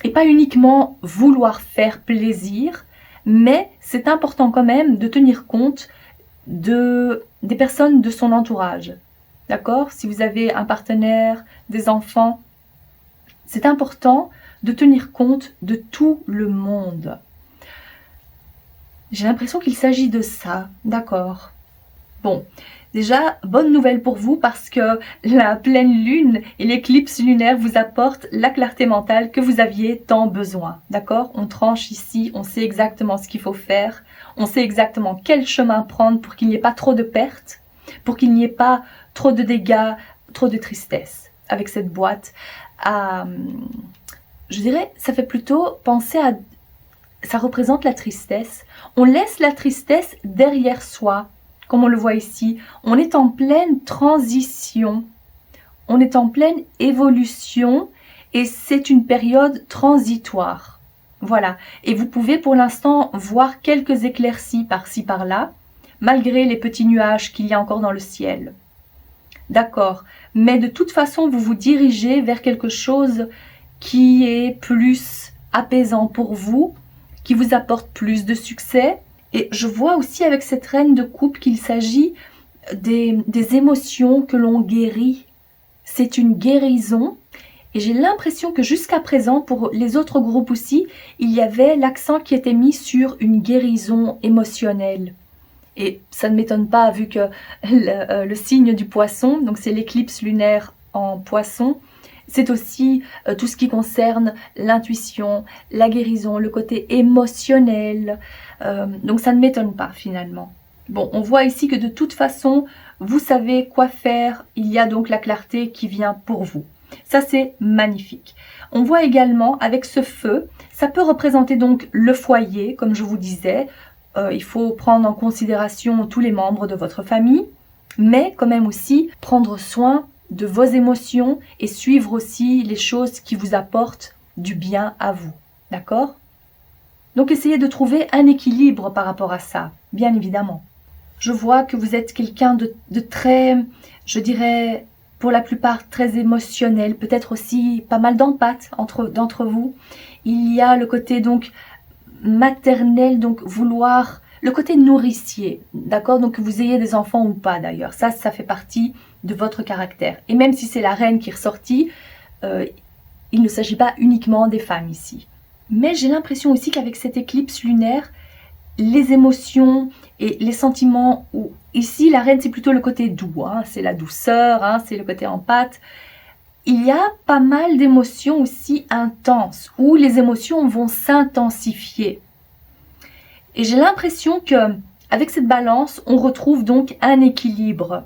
et pas uniquement vouloir faire plaisir, mais c'est important quand même de tenir compte des personnes de son entourage. D'accord? Si vous avez un partenaire, des enfants, c'est important de tenir compte de tout le monde. J'ai l'impression qu'il s'agit de ça. D'accord. Bon, déjà, bonne nouvelle pour vous parce que la pleine lune et l'éclipse lunaire vous apportent la clarté mentale que vous aviez tant besoin. D'accord? On tranche ici, on sait exactement ce qu'il faut faire, on sait exactement quel chemin prendre pour qu'il n'y ait pas trop de pertes, pour qu'il n'y ait pas trop de dégâts, trop de tristesse. Avec cette boîte, je dirais, ça fait plutôt penser à... Ça représente la tristesse. On laisse la tristesse derrière soi, comme on le voit ici. On est en pleine transition, on est en pleine évolution et c'est une période transitoire. Voilà. Et vous pouvez pour l'instant voir quelques éclaircies par-ci par-là, malgré les petits nuages qu'il y a encore dans le ciel. D'accord. Mais de toute façon, vous vous dirigez vers quelque chose qui est plus apaisant pour vous, qui vous apporte plus de succès. Et je vois aussi avec cette reine de coupe qu'il s'agit des émotions que l'on guérit. C'est une guérison. Et j'ai l'impression que jusqu'à présent, pour les autres groupes aussi, il y avait l'accent qui était mis sur une guérison émotionnelle. Et ça ne m'étonne pas vu que le signe du poisson, donc c'est l'éclipse lunaire en poisson, c'est aussi tout ce qui concerne l'intuition, la guérison, le côté émotionnel. Donc ça ne m'étonne pas finalement. Bon, on voit ici que de toute façon, vous savez quoi faire. Il y a donc la clarté qui vient pour vous. Ça, c'est magnifique. On voit également avec ce feu, ça peut représenter donc le foyer, comme je vous disais. Il faut prendre en considération tous les membres de votre famille, mais quand même aussi prendre soin de vos émotions et suivre aussi les choses qui vous apportent du bien à vous. D'accord? Donc essayez de trouver un équilibre par rapport à ça, bien évidemment. Je vois que vous êtes quelqu'un de très, je dirais, pour la plupart très émotionnel, peut-être aussi pas mal d'empathie d'entre vous. Il y a le côté donc maternel, donc vouloir, le côté nourricier, d'accord? Donc que vous ayez des enfants ou pas d'ailleurs, ça fait partie de votre caractère. Et même si c'est la reine qui est ressortie, il ne s'agit pas uniquement des femmes ici. Mais j'ai l'impression aussi qu'avec cette éclipse lunaire, les émotions et les sentiments, où ici la reine c'est plutôt le côté doux, hein, c'est la douceur, hein, c'est le côté empathe. Il y a pas mal d'émotions aussi intenses, où les émotions vont s'intensifier. Et j'ai l'impression que avec cette balance, on retrouve donc un équilibre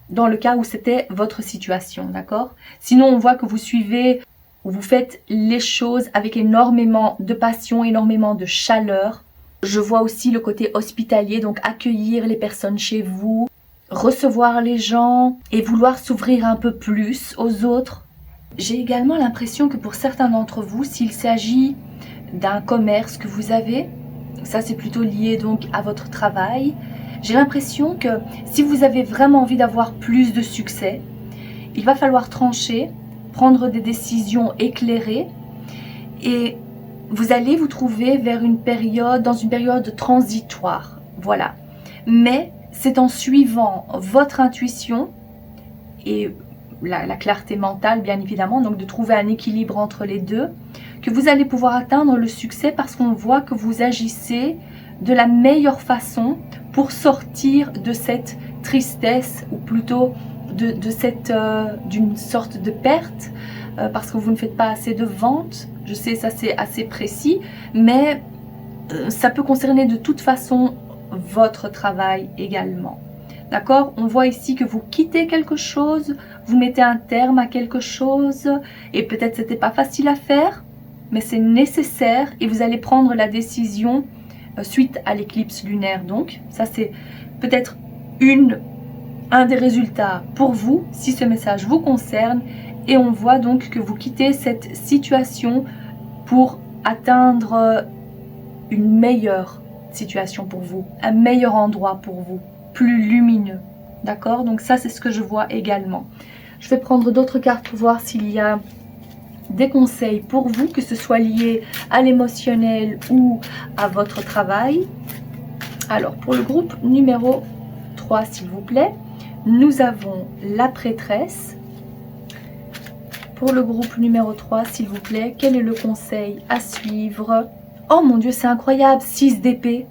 dans le cas où c'était votre situation, d'accord? Sinon, on voit que vous suivez, ou vous faites les choses avec énormément de passion, énormément de chaleur. Je vois aussi le côté hospitalier, donc accueillir les personnes chez vous, recevoir les gens et vouloir s'ouvrir un peu plus aux autres. J'ai également l'impression que pour certains d'entre vous, s'il s'agit d'un commerce que vous avez, ça c'est plutôt lié donc à votre travail, j'ai l'impression que si vous avez vraiment envie d'avoir plus de succès, il va falloir trancher, prendre des décisions éclairées et vous allez vous trouver dans une période transitoire. Voilà. Mais c'est en suivant votre intuition et la clarté mentale, bien évidemment, donc de trouver un équilibre entre les deux, que vous allez pouvoir atteindre le succès parce qu'on voit que vous agissez de la meilleure façon pour sortir de cette tristesse ou plutôt d'une sorte de perte parce que vous ne faites pas assez de ventes. Je sais, ça c'est assez précis, mais ça peut concerner de toute façon votre travail également. D'accord? On voit ici que vous quittez quelque chose, vous mettez un terme à quelque chose et peut-être c'était pas facile à faire, mais c'est nécessaire et vous allez prendre la décision suite à l'éclipse lunaire. Donc ça c'est peut-être un des résultats pour vous si ce message vous concerne et on voit donc que vous quittez cette situation pour atteindre une meilleure situation pour vous, un meilleur endroit pour vous, plus lumineux. D'accord? Donc ça, c'est ce que je vois également. Je vais prendre d'autres cartes pour voir s'il y a des conseils pour vous, que ce soit lié à l'émotionnel ou à votre travail. Alors, pour le groupe numéro 3, s'il vous plaît, nous avons la prêtresse. Pour le groupe numéro 3, s'il vous plaît, quel est le conseil à suivre? Oh mon Dieu, c'est incroyable, 6 d'épée.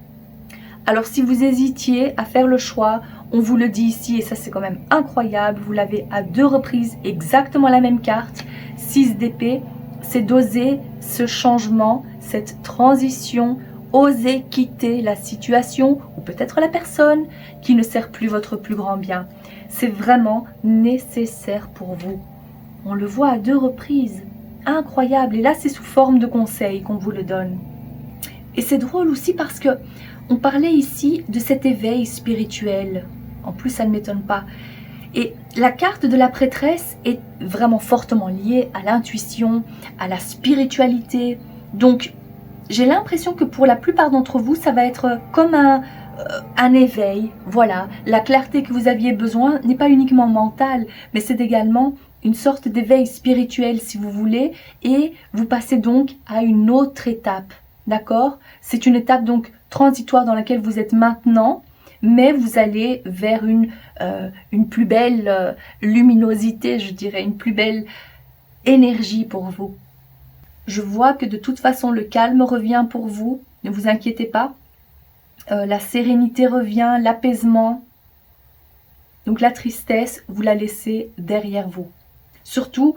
Alors, si vous hésitiez à faire le choix, on vous le dit ici, et ça c'est quand même incroyable, vous l'avez à 2 reprises, exactement la même carte, 6 d'épée, c'est d'oser ce changement, cette transition, oser quitter la situation, ou peut-être la personne qui ne sert plus votre plus grand bien. C'est vraiment nécessaire pour vous. On le voit à 2 reprises, incroyable, et là c'est sous forme de conseil qu'on vous le donne. Et c'est drôle aussi parce que on parlait ici de cet éveil spirituel. En plus, ça ne m'étonne pas. Et la carte de la prêtresse est vraiment fortement liée à l'intuition, à la spiritualité. Donc, j'ai l'impression que pour la plupart d'entre vous, ça va être comme un éveil. Voilà, la clarté que vous aviez besoin n'est pas uniquement mentale, mais c'est également une sorte d'éveil spirituel, si vous voulez. Et vous passez donc à une autre étape. D'accord? C'est une étape donc transitoire dans laquelle vous êtes maintenant, mais vous allez vers une plus belle luminosité, je dirais, une plus belle énergie pour vous. Je vois que de toute façon le calme revient pour vous, ne vous inquiétez pas. La sérénité revient, l'apaisement. Donc la tristesse, vous la laissez derrière vous. Surtout,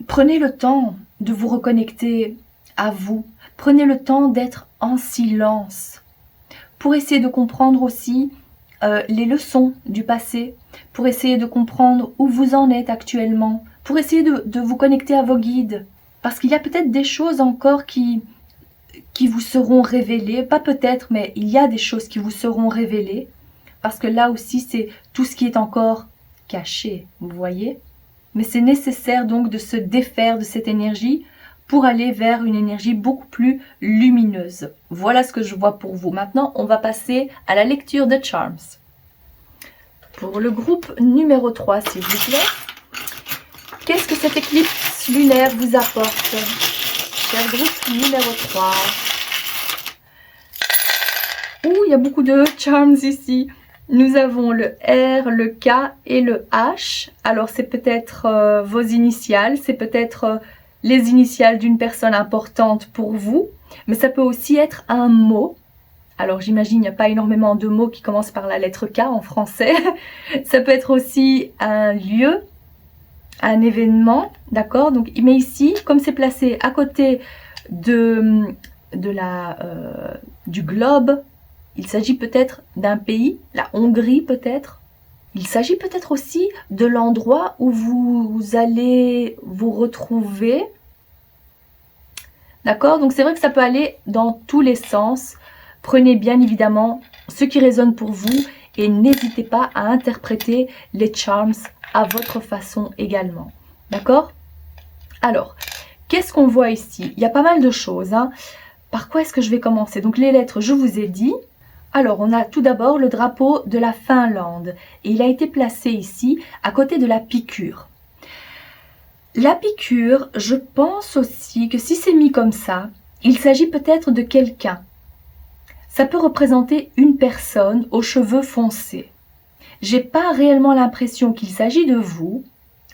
prenez le temps de vous reconnecter à vous. Prenez le temps d'être en silence pour essayer de comprendre aussi les leçons du passé, pour essayer de comprendre où vous en êtes actuellement, pour essayer de vous connecter à vos guides. Parce qu'il y a peut-être des choses encore qui vous seront révélées, pas peut-être, mais il y a des choses qui vous seront révélées, parce que là aussi c'est tout ce qui est encore caché, vous voyez. Mais c'est nécessaire donc de se défaire de cette énergie pour aller vers une énergie beaucoup plus lumineuse. Voilà ce que je vois pour vous. Maintenant, on va passer à la lecture de Charms. Pour le groupe numéro 3, s'il vous plaît, qu'est-ce que cette éclipse lunaire vous apporte? Cher groupe numéro 3. Ouh, il y a beaucoup de Charms ici. Nous avons le R, le K et le H. Alors, c'est peut-être vos initiales, c'est peut-être les initiales d'une personne importante pour vous, mais ça peut aussi être un mot. Alors j'imagine il n'y a pas énormément de mots qui commencent par la lettre K en français. Ça peut être aussi un lieu, un événement, d'accord? Donc, mais ici, comme c'est placé à côté du globe, il s'agit peut-être d'un pays, la Hongrie peut-être. Il s'agit peut-être aussi de l'endroit où vous allez vous retrouver. D'accord? Donc c'est vrai que ça peut aller dans tous les sens. Prenez bien évidemment ce qui résonne pour vous et n'hésitez pas à interpréter les charms à votre façon également. D'accord? Alors, qu'est-ce qu'on voit ici? Il y a pas mal de choses, hein. Par quoi est-ce que je vais commencer? Donc les lettres, je vous ai dit. Alors, on a tout d'abord le drapeau de la Finlande et il a été placé ici à côté de la piqûre. La piqûre, je pense aussi que si c'est mis comme ça, il s'agit peut-être de quelqu'un. Ça peut représenter une personne aux cheveux foncés. J'ai pas réellement l'impression qu'il s'agit de vous,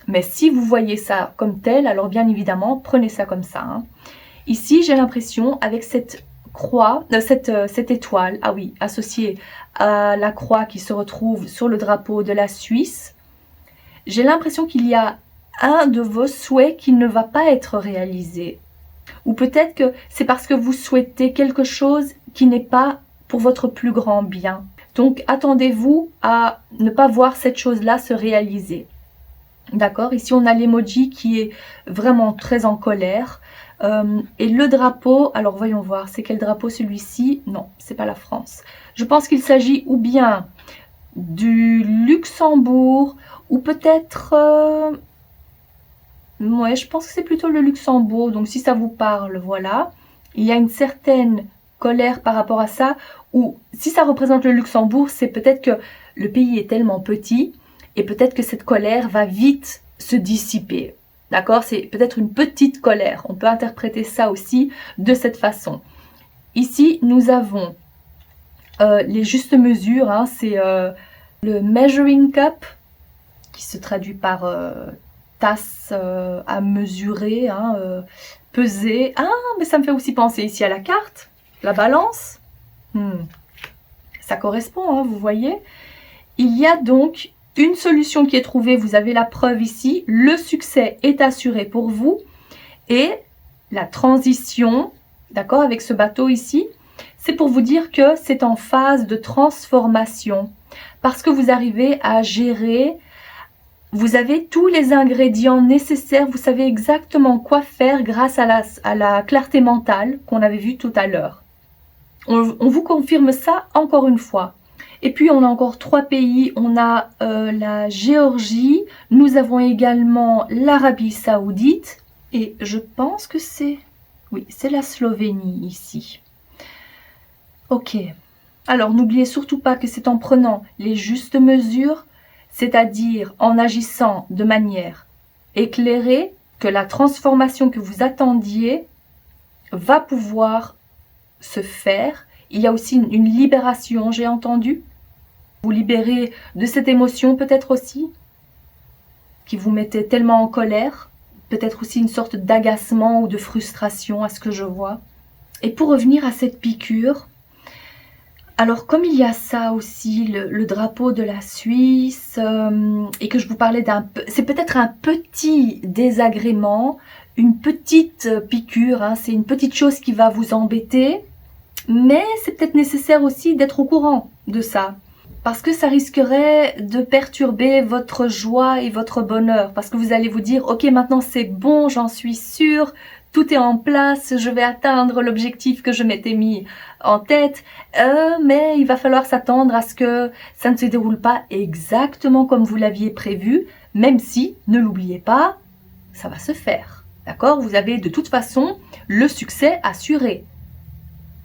mais si vous voyez ça comme tel, alors bien évidemment, prenez ça comme ça, hein. Ici, j'ai l'impression, avec cette croix, cette étoile, ah oui, associée à la croix qui se retrouve sur le drapeau de la Suisse, j'ai l'impression qu'il y a un de vos souhaits qui ne va pas être réalisé. Ou peut-être que c'est parce que vous souhaitez quelque chose qui n'est pas pour votre plus grand bien. Donc, attendez-vous à ne pas voir cette chose-là se réaliser. D'accord? Ici, on a l'emoji qui est vraiment très en colère. Et le drapeau, alors voyons voir, c'est quel drapeau celui-ci? Non, c'est pas la France. Je pense qu'il s'agit ou bien du Luxembourg, ou peut-être... ouais, je pense que c'est plutôt le Luxembourg, donc si ça vous parle, voilà. il y a une certaine colère par rapport à ça, ou si ça représente le Luxembourg, c'est peut-être que le pays est tellement petit et peut-être que cette colère va vite se dissiper. D'accord? C'est peut-être une petite colère. On peut interpréter ça aussi de cette façon. Ici, nous avons les justes mesures. Hein, c'est le measuring cup, qui se traduit par tasse à mesurer, hein, peser. Ah, mais ça me fait aussi penser ici à la carte, la balance. Ça correspond, hein, vous voyez. Il y a donc une solution qui est trouvée, vous avez la preuve ici, le succès est assuré pour vous et la transition, d'accord, avec ce bateau ici, c'est pour vous dire que c'est en phase de transformation parce que vous arrivez à gérer, vous avez tous les ingrédients nécessaires, vous savez exactement quoi faire grâce à la clarté mentale qu'on avait vue tout à l'heure. On vous confirme ça encore une fois. Et puis on a encore 3 pays, on a la Géorgie, nous avons également l'Arabie Saoudite et je pense que c'est, oui, c'est la Slovénie ici. Ok, alors n'oubliez surtout pas que c'est en prenant les justes mesures, c'est-à-dire en agissant de manière éclairée, que la transformation que vous attendiez va pouvoir se faire. Il y a aussi une libération, j'ai entendu. Vous libérez de cette émotion peut-être aussi, qui vous mettait tellement en colère. Peut-être aussi une sorte d'agacement ou de frustration à ce que je vois. Et pour revenir à cette piqûre, alors comme il y a ça aussi, le drapeau de la Suisse, et que je vous parlais c'est peut-être un petit désagrément, une petite piqûre, hein, c'est une petite chose qui va vous embêter. Mais c'est peut-être nécessaire aussi d'être au courant de ça. Parce que ça risquerait de perturber votre joie et votre bonheur. Parce que vous allez vous dire, ok, maintenant c'est bon, j'en suis sûre, tout est en place, je vais atteindre l'objectif que je m'étais mis en tête. Mais il va falloir s'attendre à ce que ça ne se déroule pas exactement comme vous l'aviez prévu. Même si, ne l'oubliez pas, ça va se faire. D'accord? Vous avez de toute façon le succès assuré.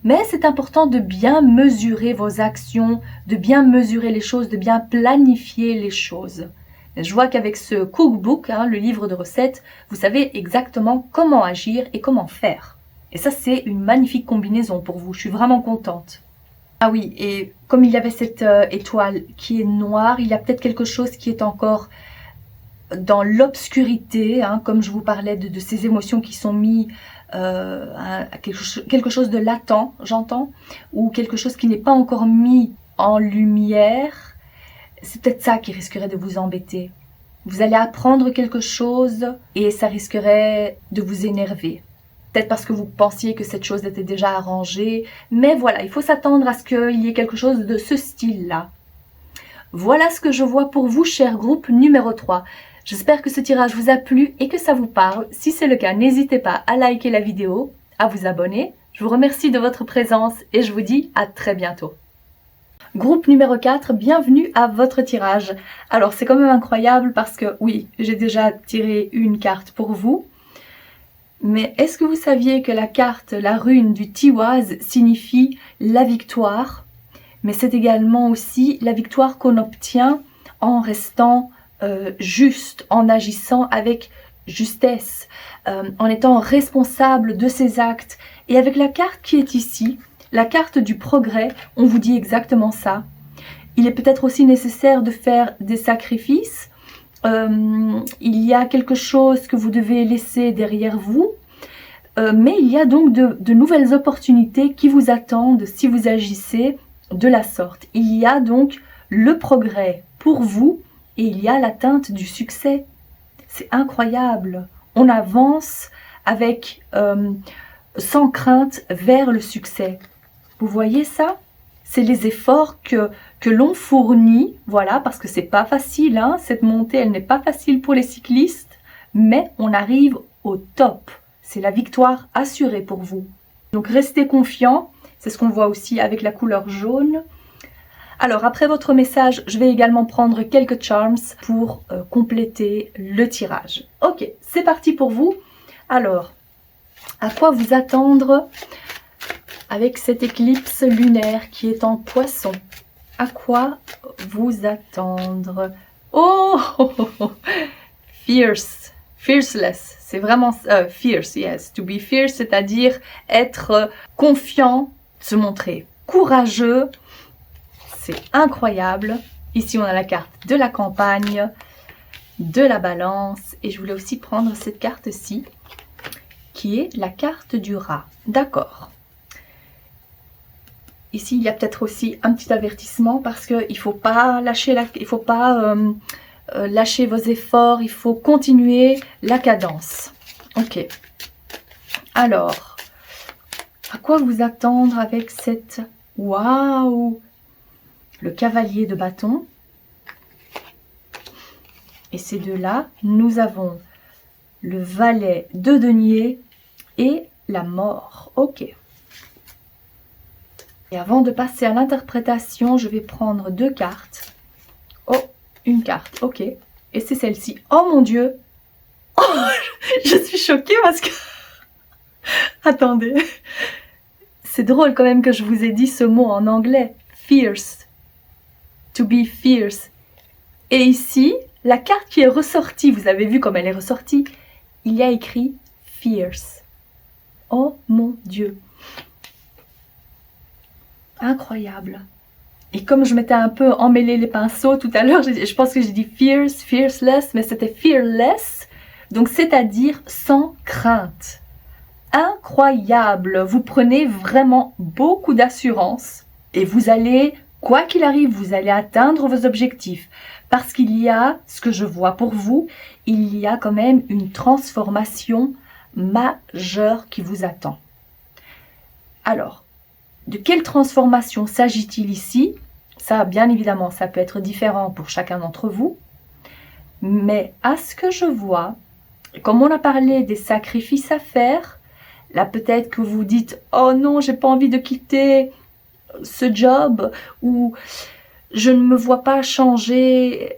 Mais c'est important de bien mesurer vos actions, de bien mesurer les choses, de bien planifier les choses. Je vois qu'avec ce cookbook, hein, le livre de recettes, vous savez exactement comment agir et comment faire. Et ça, c'est une magnifique combinaison pour vous. Je suis vraiment contente. Ah oui, et comme il y avait cette étoile qui est noire, il y a peut-être quelque chose qui est encore dans l'obscurité, hein, comme je vous parlais de ces émotions qui sont mises quelque chose de latent, j'entends, ou quelque chose qui n'est pas encore mis en lumière. C'est peut-être ça qui risquerait de vous embêter. Vous allez apprendre quelque chose et ça risquerait de vous énerver. Peut-être parce que vous pensiez que cette chose était déjà arrangée, mais voilà, il faut s'attendre à ce qu'il y ait quelque chose de ce style-là. Voilà ce que je vois pour vous, cher groupe numéro 3. J'espère que ce tirage vous a plu et que ça vous parle. Si c'est le cas, n'hésitez pas à liker la vidéo, à vous abonner. Je vous remercie de votre présence et je vous dis à très bientôt. Groupe numéro 4, bienvenue à votre tirage. Alors c'est quand même incroyable parce que oui, j'ai déjà tiré une carte pour vous. Mais est-ce que vous saviez que la carte, la rune du Tiwaz signifie la victoire? Mais c'est également aussi la victoire qu'on obtient en restant juste, en agissant avec justesse, en étant responsable de ses actes. Et avec la carte qui est ici, la carte du progrès, on vous dit exactement ça. Il est peut-être aussi nécessaire de faire des sacrifices. Il y a quelque chose que vous devez laisser derrière vous. Mais il y a donc de nouvelles opportunités qui vous attendent si vous agissez de la sorte. Il y a donc le progrès pour vous et il y a l'atteinte du succès. C'est incroyable. On avance avec sans crainte vers le succès. Vous voyez ça? C'est les efforts que l'on fournit, voilà, parce que c'est pas facile, hein, cette montée, elle n'est pas facile pour les cyclistes, mais on arrive au top. C'est la victoire assurée pour vous. Donc restez confiants, c'est ce qu'on voit aussi avec la couleur jaune. Alors après votre message, je vais également prendre quelques charms pour compléter le tirage. Ok, c'est parti pour vous. Alors, À quoi vous attendre avec cette éclipse lunaire qui est en Poisson? À quoi vous attendre? Oh, fierce, fierceless, c'est vraiment fierce, yes, to be fierce, c'est-à-dire être confiant, se montrer courageux, c'est incroyable. Ici, on a la carte de la campagne, de la balance, et je voulais aussi prendre cette carte-ci, qui est la carte du rat. D'accord. Ici, il y a peut-être aussi un petit avertissement parce qu'il ne faut pas lâcher lâcher vos efforts, il faut continuer la cadence. Ok. Alors, à quoi vous attendre avec cette... Waouh! Le cavalier de bâton. Et ces deux-là, nous avons le valet de denier et la mort. Ok. Et avant de passer à l'interprétation, je vais prendre deux cartes. Oh, une carte, ok. Et c'est celle-ci. Oh mon Dieu! Oh, je suis choquée parce que... Attendez. C'est drôle quand même que je vous ai dit ce mot en anglais. Fierce. To be fierce. Et ici, la carte qui est ressortie, vous avez vu comme elle est ressortie, il y a écrit fierce. Oh mon Dieu. Incroyable. Et comme je m'étais un peu emmêlé les pinceaux tout à l'heure, je pense que j'ai dit fierce, fierceless, mais c'était fearless, donc c'est-à-dire sans crainte. Incroyable. Vous prenez vraiment beaucoup d'assurance et vous allez, quoi qu'il arrive, vous allez atteindre vos objectifs. Parce qu'il y a, ce que je vois pour vous, il y a quand même une transformation majeure qui vous attend. Alors, de quelle transformation s'agit-il ici? Ça, bien évidemment, ça peut être différent pour chacun d'entre vous. Mais à ce que je vois, comme on a parlé des sacrifices à faire, là peut-être que vous dites « Oh non, j'ai pas envie de quitter ce job » ou « Je ne me vois pas changer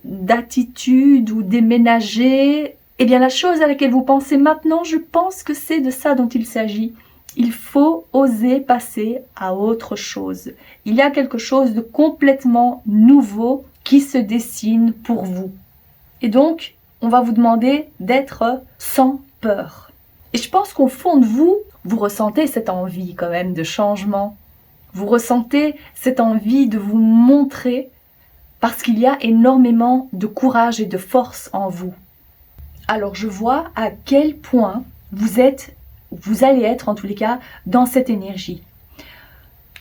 d'attitude ou déménager ». Eh bien, la chose à laquelle vous pensez maintenant, je pense que c'est de ça dont il s'agit. Il faut oser passer à autre chose. Il y a quelque chose de complètement nouveau qui se dessine pour vous. Et donc, on va vous demander d'être sans peur. Et je pense qu'au fond de vous, vous ressentez cette envie quand même de changement. Vous ressentez cette envie de vous montrer parce qu'il y a énormément de courage et de force en vous. Alors je vois à quel point vous allez être en tous les cas dans cette énergie.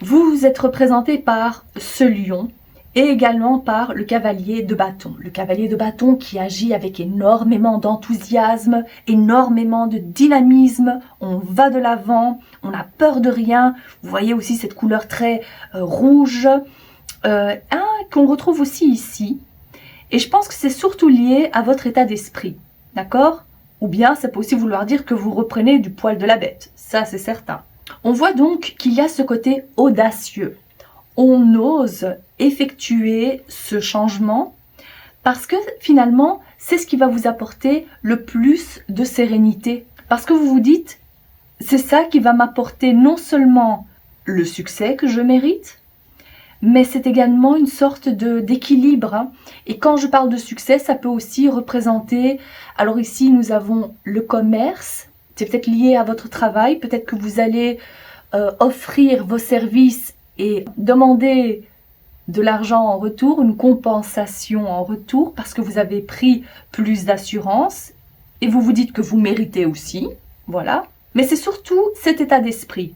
Vous êtes représenté par ce lion et également par le cavalier de bâton. Le cavalier de bâton qui agit avec énormément d'enthousiasme, énormément de dynamisme. On va de l'avant, on n'a peur de rien. Vous voyez aussi cette couleur très rouge qu'on retrouve aussi ici. Et je pense que c'est surtout lié à votre état d'esprit. D'accord? Ou bien ça peut aussi vouloir dire que vous reprenez du poil de la bête. Ça, c'est certain. On voit donc qu'il y a ce côté audacieux. On ose effectuer ce changement parce que finalement, c'est ce qui va vous apporter le plus de sérénité. Parce que vous vous dites, c'est ça qui va m'apporter non seulement le succès que je mérite, mais c'est également une sorte d'équilibre. Et quand je parle de succès, ça peut aussi représenter... Alors ici, nous avons le commerce. C'est peut-être lié à votre travail. Peut-être que vous allez offrir vos services et demander de l'argent en retour, une compensation en retour, parce que vous avez pris plus d'assurance. Et vous vous dites que vous méritez aussi. Voilà. Mais c'est surtout cet état d'esprit.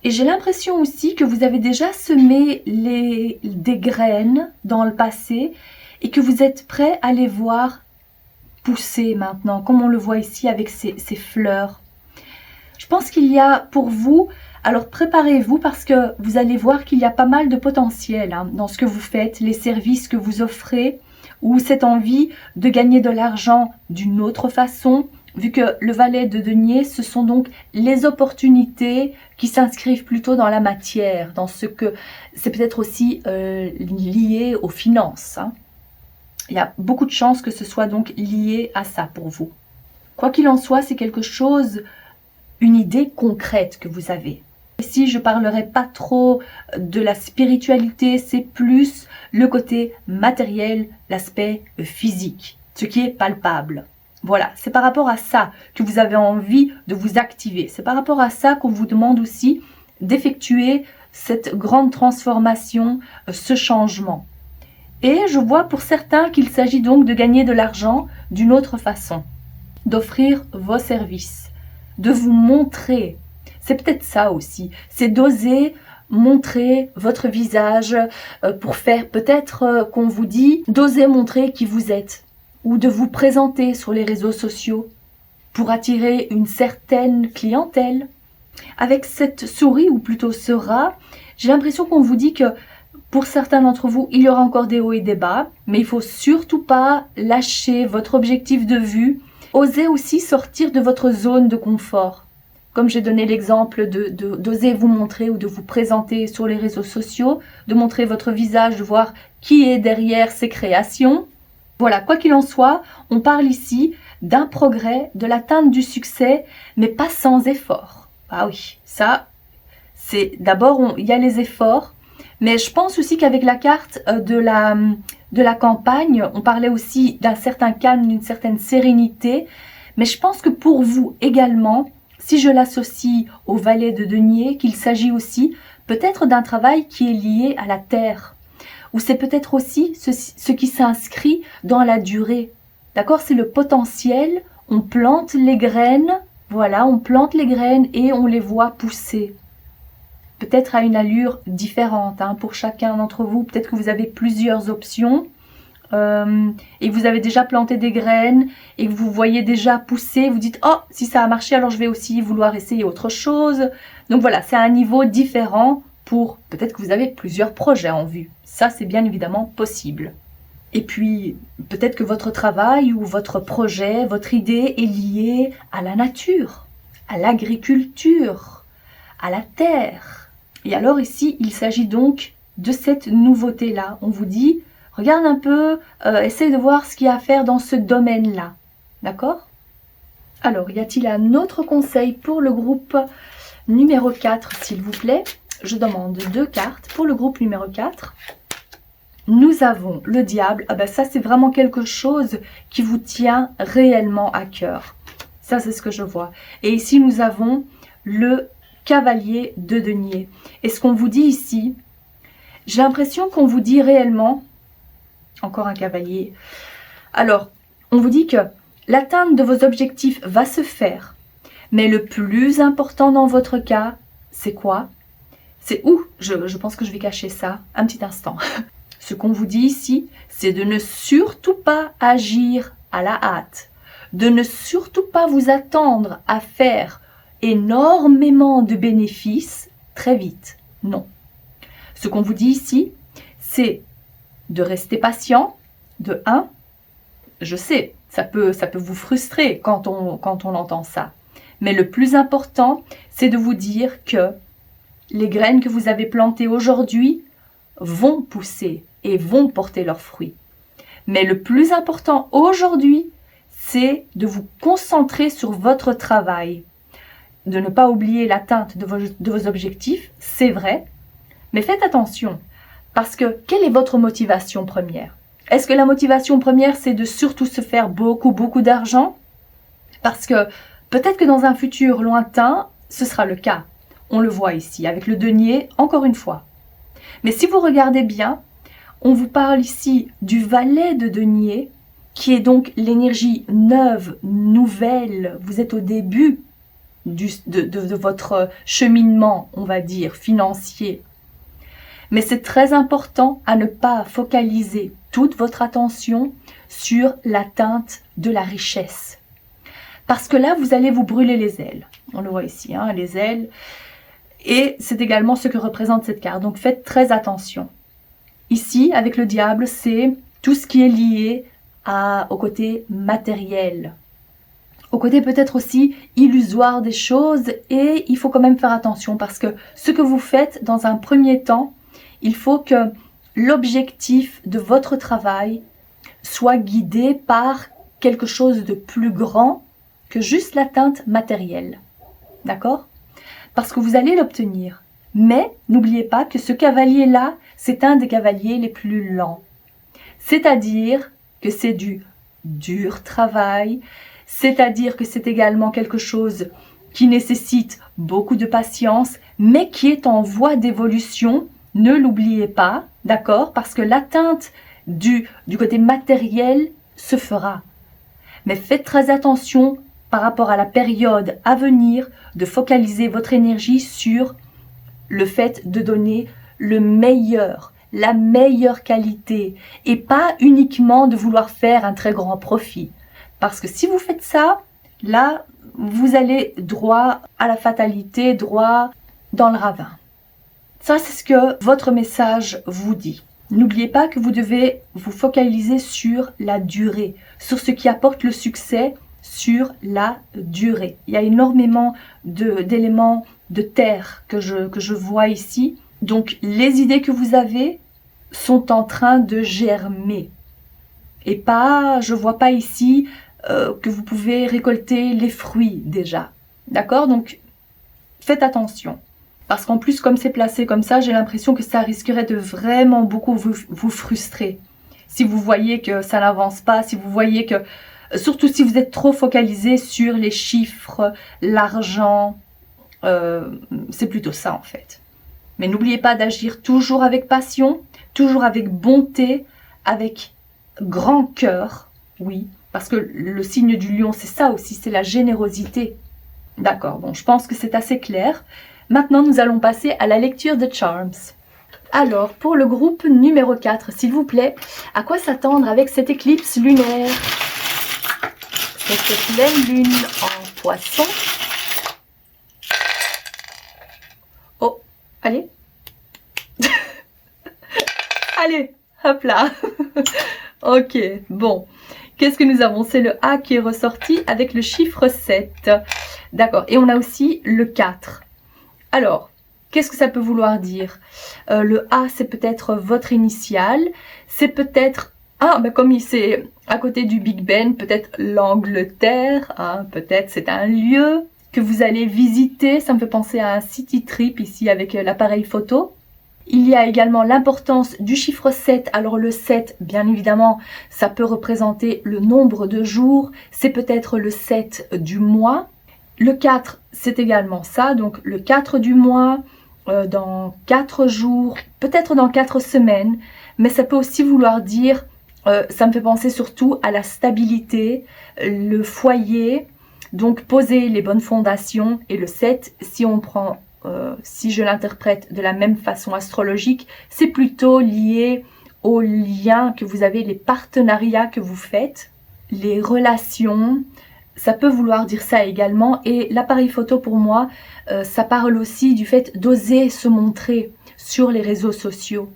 Et j'ai l'impression aussi que vous avez déjà semé des graines dans le passé et que vous êtes prêt à les voir pousser maintenant, comme on le voit ici avec ces fleurs. Je pense qu'il y a pour vous, alors préparez-vous parce que vous allez voir qu'il y a pas mal de potentiel dans ce que vous faites, les services que vous offrez ou cette envie de gagner de l'argent d'une autre façon. Vu que le valet de denier, ce sont donc les opportunités qui s'inscrivent plutôt dans la matière, dans ce que c'est peut-être aussi lié aux finances. Il y a beaucoup de chances que ce soit donc lié à ça pour vous. Quoi qu'il en soit, c'est quelque chose une idée concrète que vous avez. Ici, je parlerai pas trop de la spiritualité, c'est plus le côté matériel, l'aspect physique, ce qui est palpable. Voilà, c'est par rapport à ça que vous avez envie de vous activer. C'est par rapport à ça qu'on vous demande aussi d'effectuer cette grande transformation, ce changement. Et je vois pour certains qu'il s'agit donc de gagner de l'argent d'une autre façon, d'offrir vos services, de vous montrer. C'est peut-être ça aussi, c'est d'oser montrer votre visage pour faire peut-être qu'on vous dit d'oser montrer qui vous êtes ou de vous présenter sur les réseaux sociaux pour attirer une certaine clientèle. Avec cette souris ou plutôt ce rat, j'ai l'impression qu'on vous dit que pour certains d'entre vous, il y aura encore des hauts et des bas, mais il faut surtout pas lâcher votre objectif de vue. Osez aussi sortir de votre zone de confort. Comme j'ai donné l'exemple d'oser vous montrer ou de vous présenter sur les réseaux sociaux, de montrer votre visage, de voir qui est derrière ces créations. Voilà, quoi qu'il en soit, on parle ici d'un progrès, de l'atteinte du succès, mais pas sans effort. Ah oui, ça, c'est d'abord, il y a les efforts, mais je pense aussi qu'avec la carte de la campagne, on parlait aussi d'un certain calme, d'une certaine sérénité, mais je pense que pour vous également, si je l'associe au valet de denier, qu'il s'agit aussi peut-être d'un travail qui est lié à la terre, ou c'est peut-être aussi ce qui s'inscrit dans la durée. D'accord? C'est le potentiel, on plante les graines, voilà, on plante les graines et on les voit pousser. Peut-être à une allure différente pour chacun d'entre vous, peut-être que vous avez plusieurs options. Et vous avez déjà planté des graines et que vous voyez déjà pousser, vous dites « Oh, si ça a marché, alors je vais aussi vouloir essayer autre chose. » Donc voilà, c'est un niveau différent pour peut-être que vous avez plusieurs projets en vue. Ça, c'est bien évidemment possible. Et puis, peut-être que votre travail ou votre projet, votre idée est liée à la nature, à l'agriculture, à la terre. Et alors ici, il s'agit donc de cette nouveauté-là. On vous dit regarde un peu, essaye de voir ce qu'il y a à faire dans ce domaine-là. D'accord? Alors, y a-t-il un autre conseil pour le groupe numéro 4, s'il vous plaît? Je demande 2 cartes pour le groupe numéro 4. Nous avons le diable. Ah ben ça, c'est vraiment quelque chose qui vous tient réellement à cœur. Ça, c'est ce que je vois. Et ici, nous avons le cavalier de denier. Et ce qu'on vous dit ici, j'ai l'impression qu'on vous dit réellement... Encore un cavalier. Alors, on vous dit que l'atteinte de vos objectifs va se faire. Mais le plus important dans votre cas, c'est quoi? C'est où? Je pense que je vais cacher ça un petit instant. Ce qu'on vous dit ici, c'est de ne surtout pas agir à la hâte. De ne surtout pas vous attendre à faire énormément de bénéfices très vite. Non. Ce qu'on vous dit ici, c'est de rester patient, de 1. Je sais, ça peut vous frustrer quand on entend ça. Mais le plus important, c'est de vous dire que les graines que vous avez plantées aujourd'hui vont pousser et vont porter leurs fruits. Mais le plus important aujourd'hui, c'est de vous concentrer sur votre travail. De ne pas oublier l'atteinte de vos objectifs, c'est vrai, mais faites attention. Parce que, quelle est votre motivation première? Est-ce que la motivation première, c'est de surtout se faire beaucoup d'argent? Parce que peut-être que dans un futur lointain, ce sera le cas. On le voit ici, avec le denier, encore une fois. Mais si vous regardez bien, on vous parle ici du valet de denier, qui est donc l'énergie neuve, nouvelle. Vous êtes au début de votre cheminement, on va dire, financier. Mais c'est très important à ne pas focaliser toute votre attention sur l'atteinte de la richesse. Parce que là, vous allez vous brûler les ailes. On le voit ici, les ailes. Et c'est également ce que représente cette carte. Donc faites très attention. Ici, avec le diable, c'est tout ce qui est lié au côté matériel. Au côté peut-être aussi illusoire des choses. Et il faut quand même faire attention parce que ce que vous faites dans un premier temps, il faut que l'objectif de votre travail soit guidé par quelque chose de plus grand que juste l'atteinte matérielle. d'accord? Parce que vous allez l'obtenir. Mais n'oubliez pas que ce cavalier-là, c'est un des cavaliers les plus lents. C'est-à-dire que c'est du dur travail, c'est-à-dire que c'est également quelque chose qui nécessite beaucoup de patience, mais qui est en voie d'évolution. Ne l'oubliez pas, d'accord? Parce que l'atteinte du côté matériel se fera. Mais faites très attention par rapport à la période à venir, de focaliser votre énergie sur le fait de donner le meilleur, la meilleure qualité, et pas uniquement de vouloir faire un très grand profit. Parce que si vous faites ça, là, vous allez droit à la fatalité, droit dans le ravin. Ça, c'est ce que votre message vous dit. N'oubliez pas que vous devez vous focaliser sur la durée, sur ce qui apporte le succès, sur la durée. Il y a énormément d'éléments de terre que je vois ici. Donc, les idées que vous avez sont en train de germer. Et pas, je vois pas ici que vous pouvez récolter les fruits déjà. D'accord? Donc, faites attention. Parce qu'en plus, comme c'est placé comme ça, j'ai l'impression que ça risquerait de vraiment beaucoup vous frustrer. Si vous voyez que ça n'avance pas, si vous voyez que... Surtout si vous êtes trop focalisé sur les chiffres, l'argent, c'est plutôt ça en fait. Mais n'oubliez pas d'agir toujours avec passion, toujours avec bonté, avec grand cœur, oui. Parce que le signe du lion, c'est ça aussi, c'est la générosité. D'accord, bon, je pense que c'est assez clair. Maintenant, nous allons passer à la lecture de Charms. Alors, pour le groupe numéro 4, s'il vous plaît, à quoi s'attendre avec cette éclipse lunaire? Cette pleine lune en poisson. Oh, allez. Allez, hop là. Ok, bon. Qu'est-ce que nous avons? C'est le A qui est ressorti avec le chiffre 7. D'accord, et on a aussi le 4. Alors, qu'est-ce que ça peut vouloir dire? Le A, c'est peut-être votre initiale. C'est peut-être... Ah, ben comme c'est à côté du Big Ben, peut-être l'Angleterre. Hein, peut-être c'est un lieu que vous allez visiter. Ça me fait penser à un city trip ici avec l'appareil photo. Il y a également l'importance du chiffre 7. Alors le 7, bien évidemment, ça peut représenter le nombre de jours. C'est peut-être le 7 du mois. Le 4, c'est également ça, donc le 4 du mois, dans 4 jours, peut-être dans 4 semaines, mais ça peut aussi vouloir dire, ça me fait penser surtout à la stabilité, le foyer, donc poser les bonnes fondations, et le 7, si on prend, si je l'interprète de la même façon astrologique, c'est plutôt lié aux liens que vous avez, les partenariats que vous faites, les relations. Ça peut vouloir dire ça également. Et l'appareil photo, pour moi, ça parle aussi du fait d'oser se montrer sur les réseaux sociaux.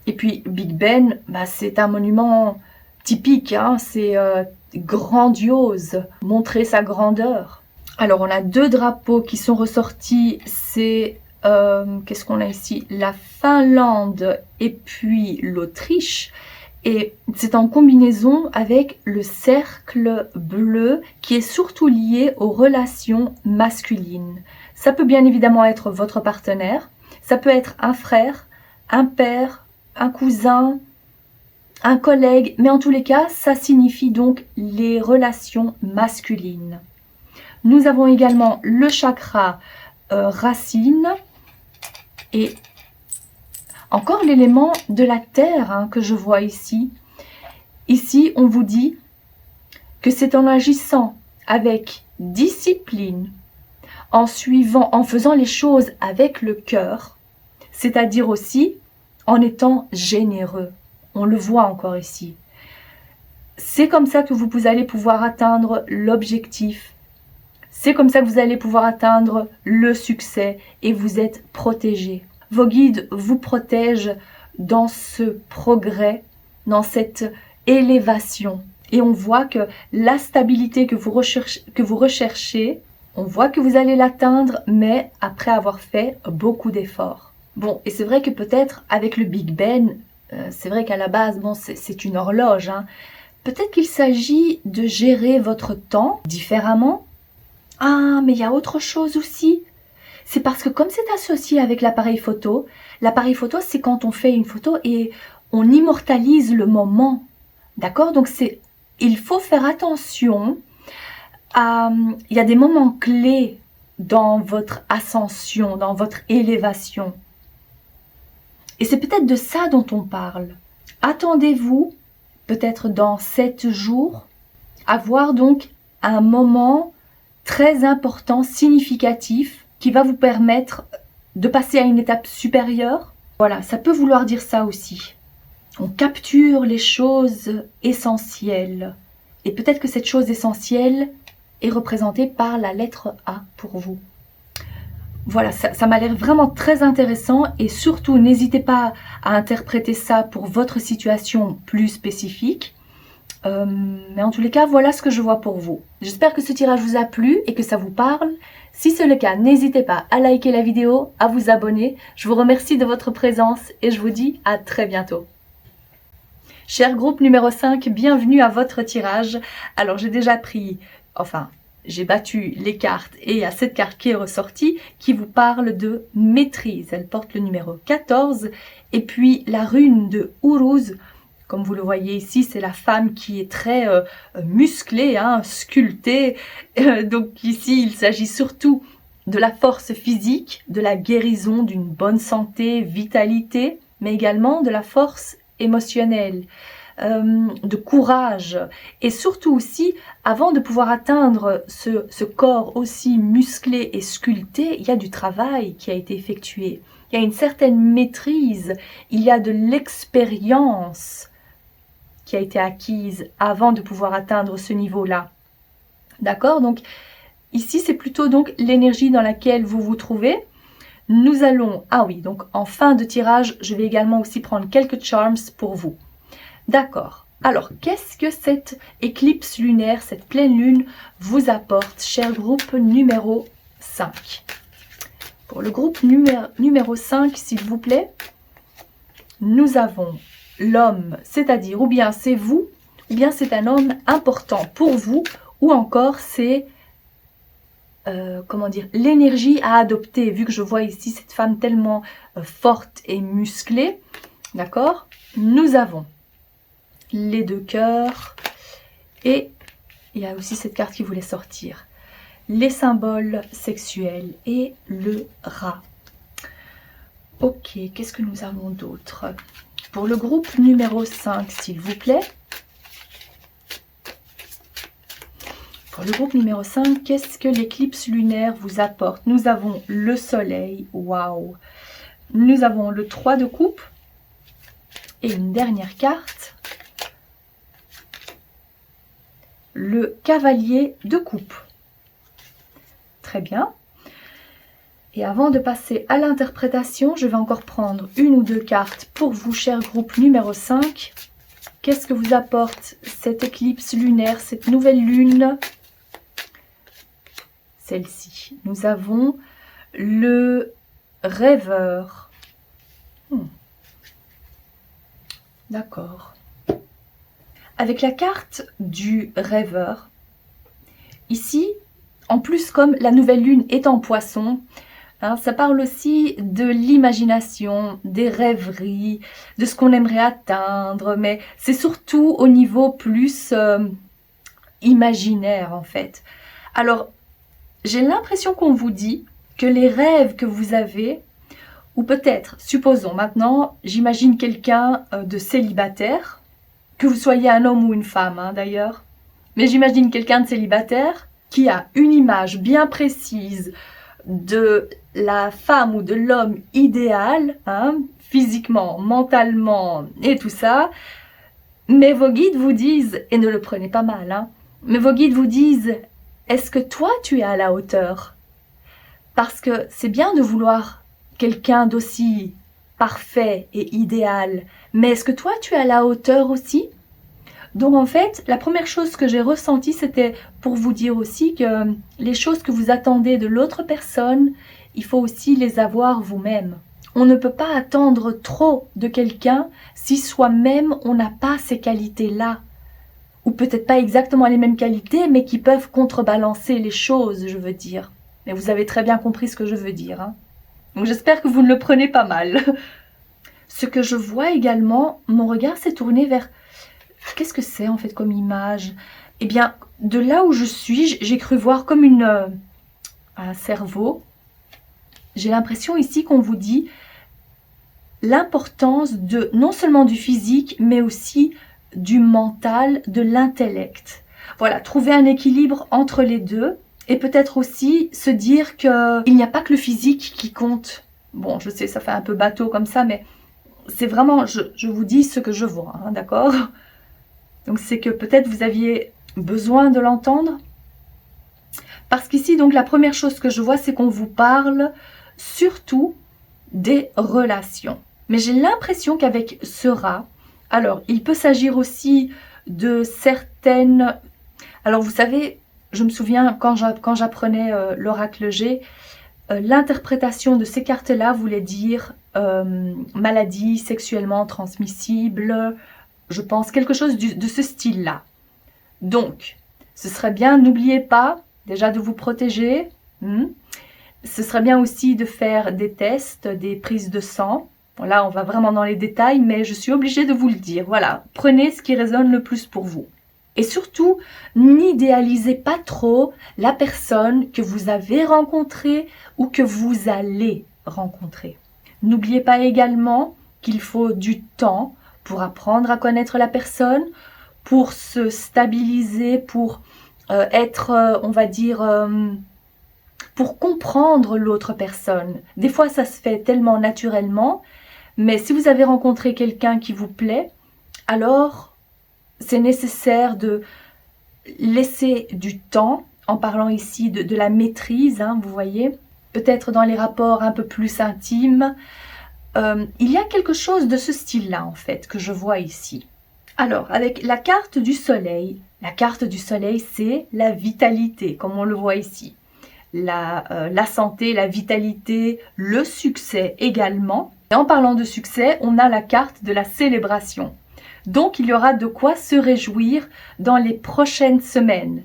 Et puis, Big Ben, bah, c'est un monument typique, hein, c'est grandiose, montrer sa grandeur. Alors, on a deux drapeaux qui sont ressortis, c'est, qu'est-ce qu'on a ici? La Finlande et puis l'Autriche. Et c'est en combinaison avec le cercle bleu qui est surtout lié aux relations masculines. Ça peut bien évidemment être votre partenaire, ça peut être un frère, un père, un cousin, un collègue, mais en tous les cas, ça signifie donc les relations masculines. Nous avons également le chakra racine et encore l'élément de la terre hein, que je vois ici. Ici, on vous dit que c'est en agissant avec discipline, en suivant, en faisant les choses avec le cœur, c'est-à-dire aussi en étant généreux. On le voit encore ici. C'est comme ça que vous allez pouvoir atteindre l'objectif. C'est comme ça que vous allez pouvoir atteindre le succès et vous êtes protégé. Vos guides vous protègent dans ce progrès, dans cette élévation. Et on voit que la stabilité que vous recherchez, on voit que vous allez l'atteindre, mais après avoir fait beaucoup d'efforts. Bon, et c'est vrai que peut-être avec le Big Ben, c'est vrai qu'à la base, bon, c'est une horloge. Hein. Peut-être qu'il s'agit de gérer votre temps différemment. Ah, mais il y a autre chose aussi. C'est parce que comme c'est associé avec l'appareil photo, c'est quand on fait une photo et on immortalise le moment. D'accord? Donc il faut faire attention à, il y a des moments clés dans votre ascension, dans votre élévation. Et c'est peut-être de ça dont on parle. Attendez-vous, peut-être dans 7 jours, à voir donc un moment très important, significatif, qui va vous permettre de passer à une étape supérieure. Voilà, ça peut vouloir dire ça aussi. On capture les choses essentielles. Et peut-être que cette chose essentielle est représentée par la lettre A pour vous. Voilà, ça m'a l'air vraiment très intéressant et surtout n'hésitez pas à interpréter ça pour votre situation plus spécifique. Mais en tous les cas, voilà ce que je vois pour vous. J'espère que ce tirage vous a plu et que ça vous parle. Si c'est le cas, n'hésitez pas à liker la vidéo, à vous abonner. Je vous remercie de votre présence et je vous dis à très bientôt. Cher groupe numéro 5, bienvenue à votre tirage. Alors j'ai déjà pris, j'ai battu les cartes et il y a cette carte qui est ressortie qui vous parle de maîtrise. Elle porte le numéro 14 et puis la rune de Uruz. Comme vous le voyez ici, c'est la femme qui est très musclée, sculptée. Donc ici, il s'agit surtout de la force physique, de la guérison, d'une bonne santé, vitalité, mais également de la force émotionnelle, de courage. Et surtout aussi, avant de pouvoir atteindre ce corps aussi musclé et sculpté, il y a du travail qui a été effectué. Il y a une certaine maîtrise, il y a de l'expérience qui a été acquise avant de pouvoir atteindre ce niveau-là. D'accord? Donc, ici, c'est plutôt donc l'énergie dans laquelle vous vous trouvez. Nous allons... Ah oui, donc en fin de tirage, je vais également aussi prendre quelques charms pour vous. D'accord. Alors, qu'est-ce que cette éclipse lunaire, cette pleine lune, vous apporte, cher groupe numéro 5? Pour le groupe numéro 5, s'il vous plaît, nous avons l'homme, c'est-à-dire ou bien c'est vous, ou bien c'est un homme important pour vous, ou encore c'est l'énergie à adopter, vu que je vois ici cette femme tellement forte et musclée. D'accord? Nous avons les 2 cœurs et il y a aussi cette carte qui voulait sortir. Les symboles sexuels et le rat. Ok, qu'est-ce que nous avons d'autre? Pour le groupe numéro 5, s'il vous plaît. Pour le groupe numéro 5, qu'est-ce que l'éclipse lunaire vous apporte? Nous avons le soleil, waouh. Nous avons le 3 de coupe. Et une dernière carte. Le cavalier de coupe. Très bien. Et avant de passer à l'interprétation, je vais encore prendre 1 ou 2 cartes pour vous, cher groupe numéro 5. Qu'est-ce que vous apporte cette éclipse lunaire, cette nouvelle lune? Celle-ci. Nous avons le rêveur. D'accord. Avec la carte du rêveur, ici, en plus comme la nouvelle lune est en poisson, ça parle aussi de l'imagination, des rêveries, de ce qu'on aimerait atteindre, mais c'est surtout au niveau plus imaginaire en fait. Alors, j'ai l'impression qu'on vous dit que les rêves que vous avez, ou peut-être, supposons maintenant, j'imagine quelqu'un de célibataire, que vous soyez un homme ou une femme d'ailleurs, mais j'imagine quelqu'un de célibataire qui a une image bien précise de la femme ou de l'homme idéal, physiquement, mentalement et tout ça, mais vos guides vous disent, et ne le prenez pas mal, mais vos guides vous disent, est-ce que toi tu es à la hauteur? Parce que c'est bien de vouloir quelqu'un d'aussi parfait et idéal, mais est-ce que toi tu es à la hauteur aussi? Donc en fait, la première chose que j'ai ressentie, c'était pour vous dire aussi que les choses que vous attendez de l'autre personne, il faut aussi les avoir vous-même. On ne peut pas attendre trop de quelqu'un si soi-même on n'a pas ces qualités-là. ou peut-être pas exactement les mêmes qualités, mais qui peuvent contrebalancer les choses, je veux dire. Mais vous avez très bien compris ce que je veux dire, hein. Donc j'espère que vous ne le prenez pas mal. Ce que je vois également, mon regard s'est tourné vers... Qu'est-ce que c'est en fait comme image? Eh bien, de là où je suis, j'ai cru voir comme un cerveau. J'ai l'impression ici qu'on vous dit l'importance de non seulement du physique, mais aussi du mental, de l'intellect. Voilà, trouver un équilibre entre les deux et peut-être aussi se dire qu'il n'y a pas que le physique qui compte. Bon, je sais, ça fait un peu bateau comme ça, mais c'est vraiment, je vous dis ce que je vois, hein, d'accord? Donc c'est que peut-être vous aviez besoin de l'entendre. Parce qu'ici, donc la première chose que je vois, c'est qu'on vous parle surtout des relations. Mais j'ai l'impression qu'avec ce rat, alors il peut s'agir aussi de certaines... Alors vous savez, je me souviens quand j'apprenais l'oracle G, l'interprétation de ces cartes-là voulait dire maladie sexuellement transmissible, je pense quelque chose de ce style-là. Donc, ce serait bien, n'oubliez pas déjà de vous protéger. Ce serait bien aussi de faire des tests, des prises de sang. Bon, là, on va vraiment dans les détails, mais je suis obligée de vous le dire. Voilà, prenez ce qui résonne le plus pour vous. Et surtout, n'idéalisez pas trop la personne que vous avez rencontrée ou que vous allez rencontrer. N'oubliez pas également qu'il faut du temps pour apprendre à connaître la personne, pour se stabiliser, pour être, on va dire, pour comprendre l'autre personne. Des fois, ça se fait tellement naturellement, mais si vous avez rencontré quelqu'un qui vous plaît, alors c'est nécessaire de laisser du temps, en parlant ici de la maîtrise, hein, vous voyez, peut-être dans les rapports un peu plus intimes. Il y a quelque chose de ce style-là, en fait, que je vois ici. Alors, avec la carte du soleil, c'est la vitalité, comme on le voit ici. La santé, la vitalité, le succès également. Et en parlant de succès, on a la carte de la célébration. Donc, il y aura de quoi se réjouir dans les prochaines semaines.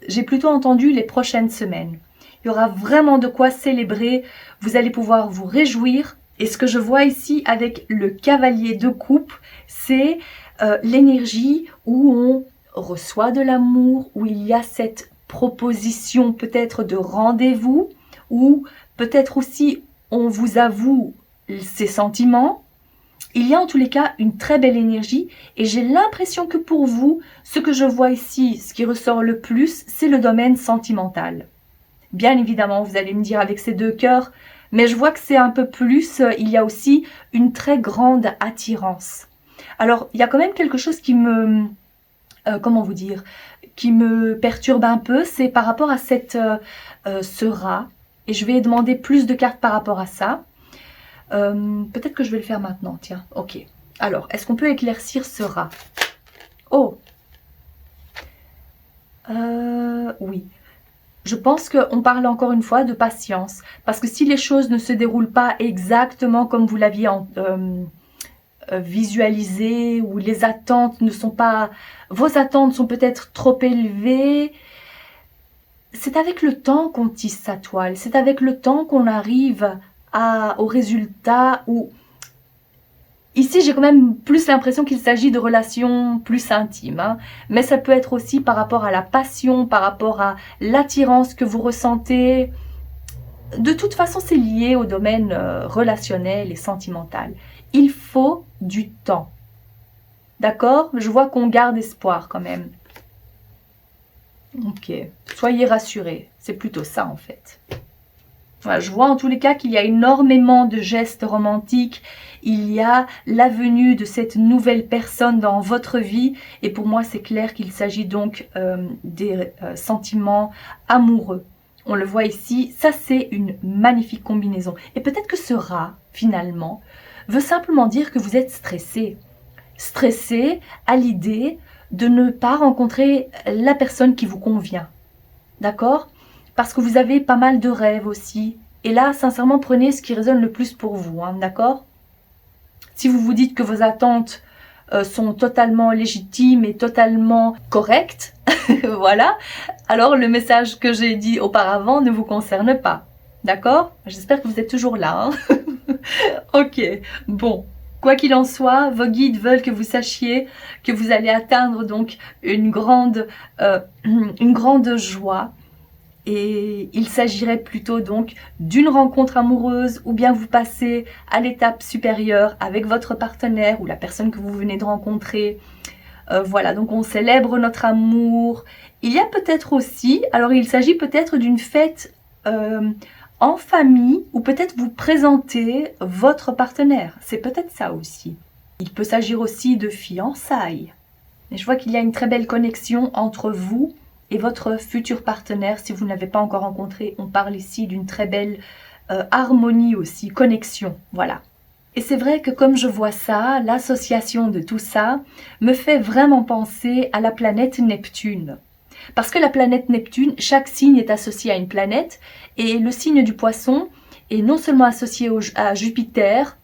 J'ai plutôt entendu les prochaines semaines. Il y aura vraiment de quoi célébrer. Vous allez pouvoir vous réjouir. Et ce que je vois ici avec le cavalier de coupe, c'est l'énergie où on reçoit de l'amour, où il y a cette proposition peut-être de rendez-vous, ou peut-être aussi on vous avoue ses sentiments. Il y a en tous les cas une très belle énergie et j'ai l'impression que pour vous, ce que je vois ici, ce qui ressort le plus, c'est le domaine sentimental. Bien évidemment, vous allez me dire avec ces deux cœurs, mais je vois que c'est un peu plus, il y a aussi une très grande attirance. Alors, il y a quand même quelque chose qui me, comment vous dire, qui me perturbe un peu, c'est par rapport à ce rat. Et je vais demander plus de cartes par rapport à ça. Peut-être que je vais le faire maintenant, tiens. Ok. Alors, est-ce qu'on peut éclaircir ce rat? Oh. Oui. Je pense qu'on parle encore une fois de patience. Parce que si les choses ne se déroulent pas exactement comme vous l'aviez visualisé, ou les attentes ne sont pas... Vos attentes sont peut-être trop élevées. C'est avec le temps qu'on tisse sa toile. C'est avec le temps qu'on arrive au résultat où... Ici, j'ai quand même plus l'impression qu'il s'agit de relations plus intimes, hein. Mais ça peut être aussi par rapport à la passion, par rapport à l'attirance que vous ressentez. De toute façon, c'est lié au domaine relationnel et sentimental. Il faut du temps. D'accord? Je vois qu'on garde espoir quand même. Ok. Soyez rassurés. C'est plutôt ça en fait. Voilà, je vois en tous les cas qu'il y a énormément de gestes romantiques. Il y a la venue de cette nouvelle personne dans votre vie. Et pour moi, c'est clair qu'il s'agit donc des sentiments amoureux. On le voit ici, ça c'est une magnifique combinaison. Et peut-être que ce rat, finalement, veut simplement dire que vous êtes stressé. Stressé à l'idée de ne pas rencontrer la personne qui vous convient. D'accord? Parce que vous avez pas mal de rêves aussi. Et là, sincèrement, prenez ce qui résonne le plus pour vous, hein, d'accord? Si vous vous dites que vos attentes sont totalement légitimes et totalement correctes, voilà, alors le message que j'ai dit auparavant ne vous concerne pas. D'accord? J'espère que vous êtes toujours là. Hein. Ok, bon. Quoi qu'il en soit, vos guides veulent que vous sachiez que vous allez atteindre donc une grande joie. Et il s'agirait plutôt donc d'une rencontre amoureuse ou bien vous passez à l'étape supérieure avec votre partenaire ou la personne que vous venez de rencontrer. Voilà, donc on célèbre notre amour. Il y a peut-être aussi, alors il s'agit peut-être d'une fête en famille ou peut-être vous présenter votre partenaire. C'est peut-être ça aussi. Il peut s'agir aussi de fiançailles. Et je vois qu'il y a une très belle connexion entre vous et votre futur partenaire. Si vous ne l'avez pas encore rencontré, on parle ici d'une très belle harmonie aussi, connexion, voilà. Et c'est vrai que comme je vois ça, l'association de tout ça me fait vraiment penser à la planète Neptune. Parce que la planète Neptune, chaque signe est associé à une planète, et le signe du poisson est non seulement associé à Jupiter,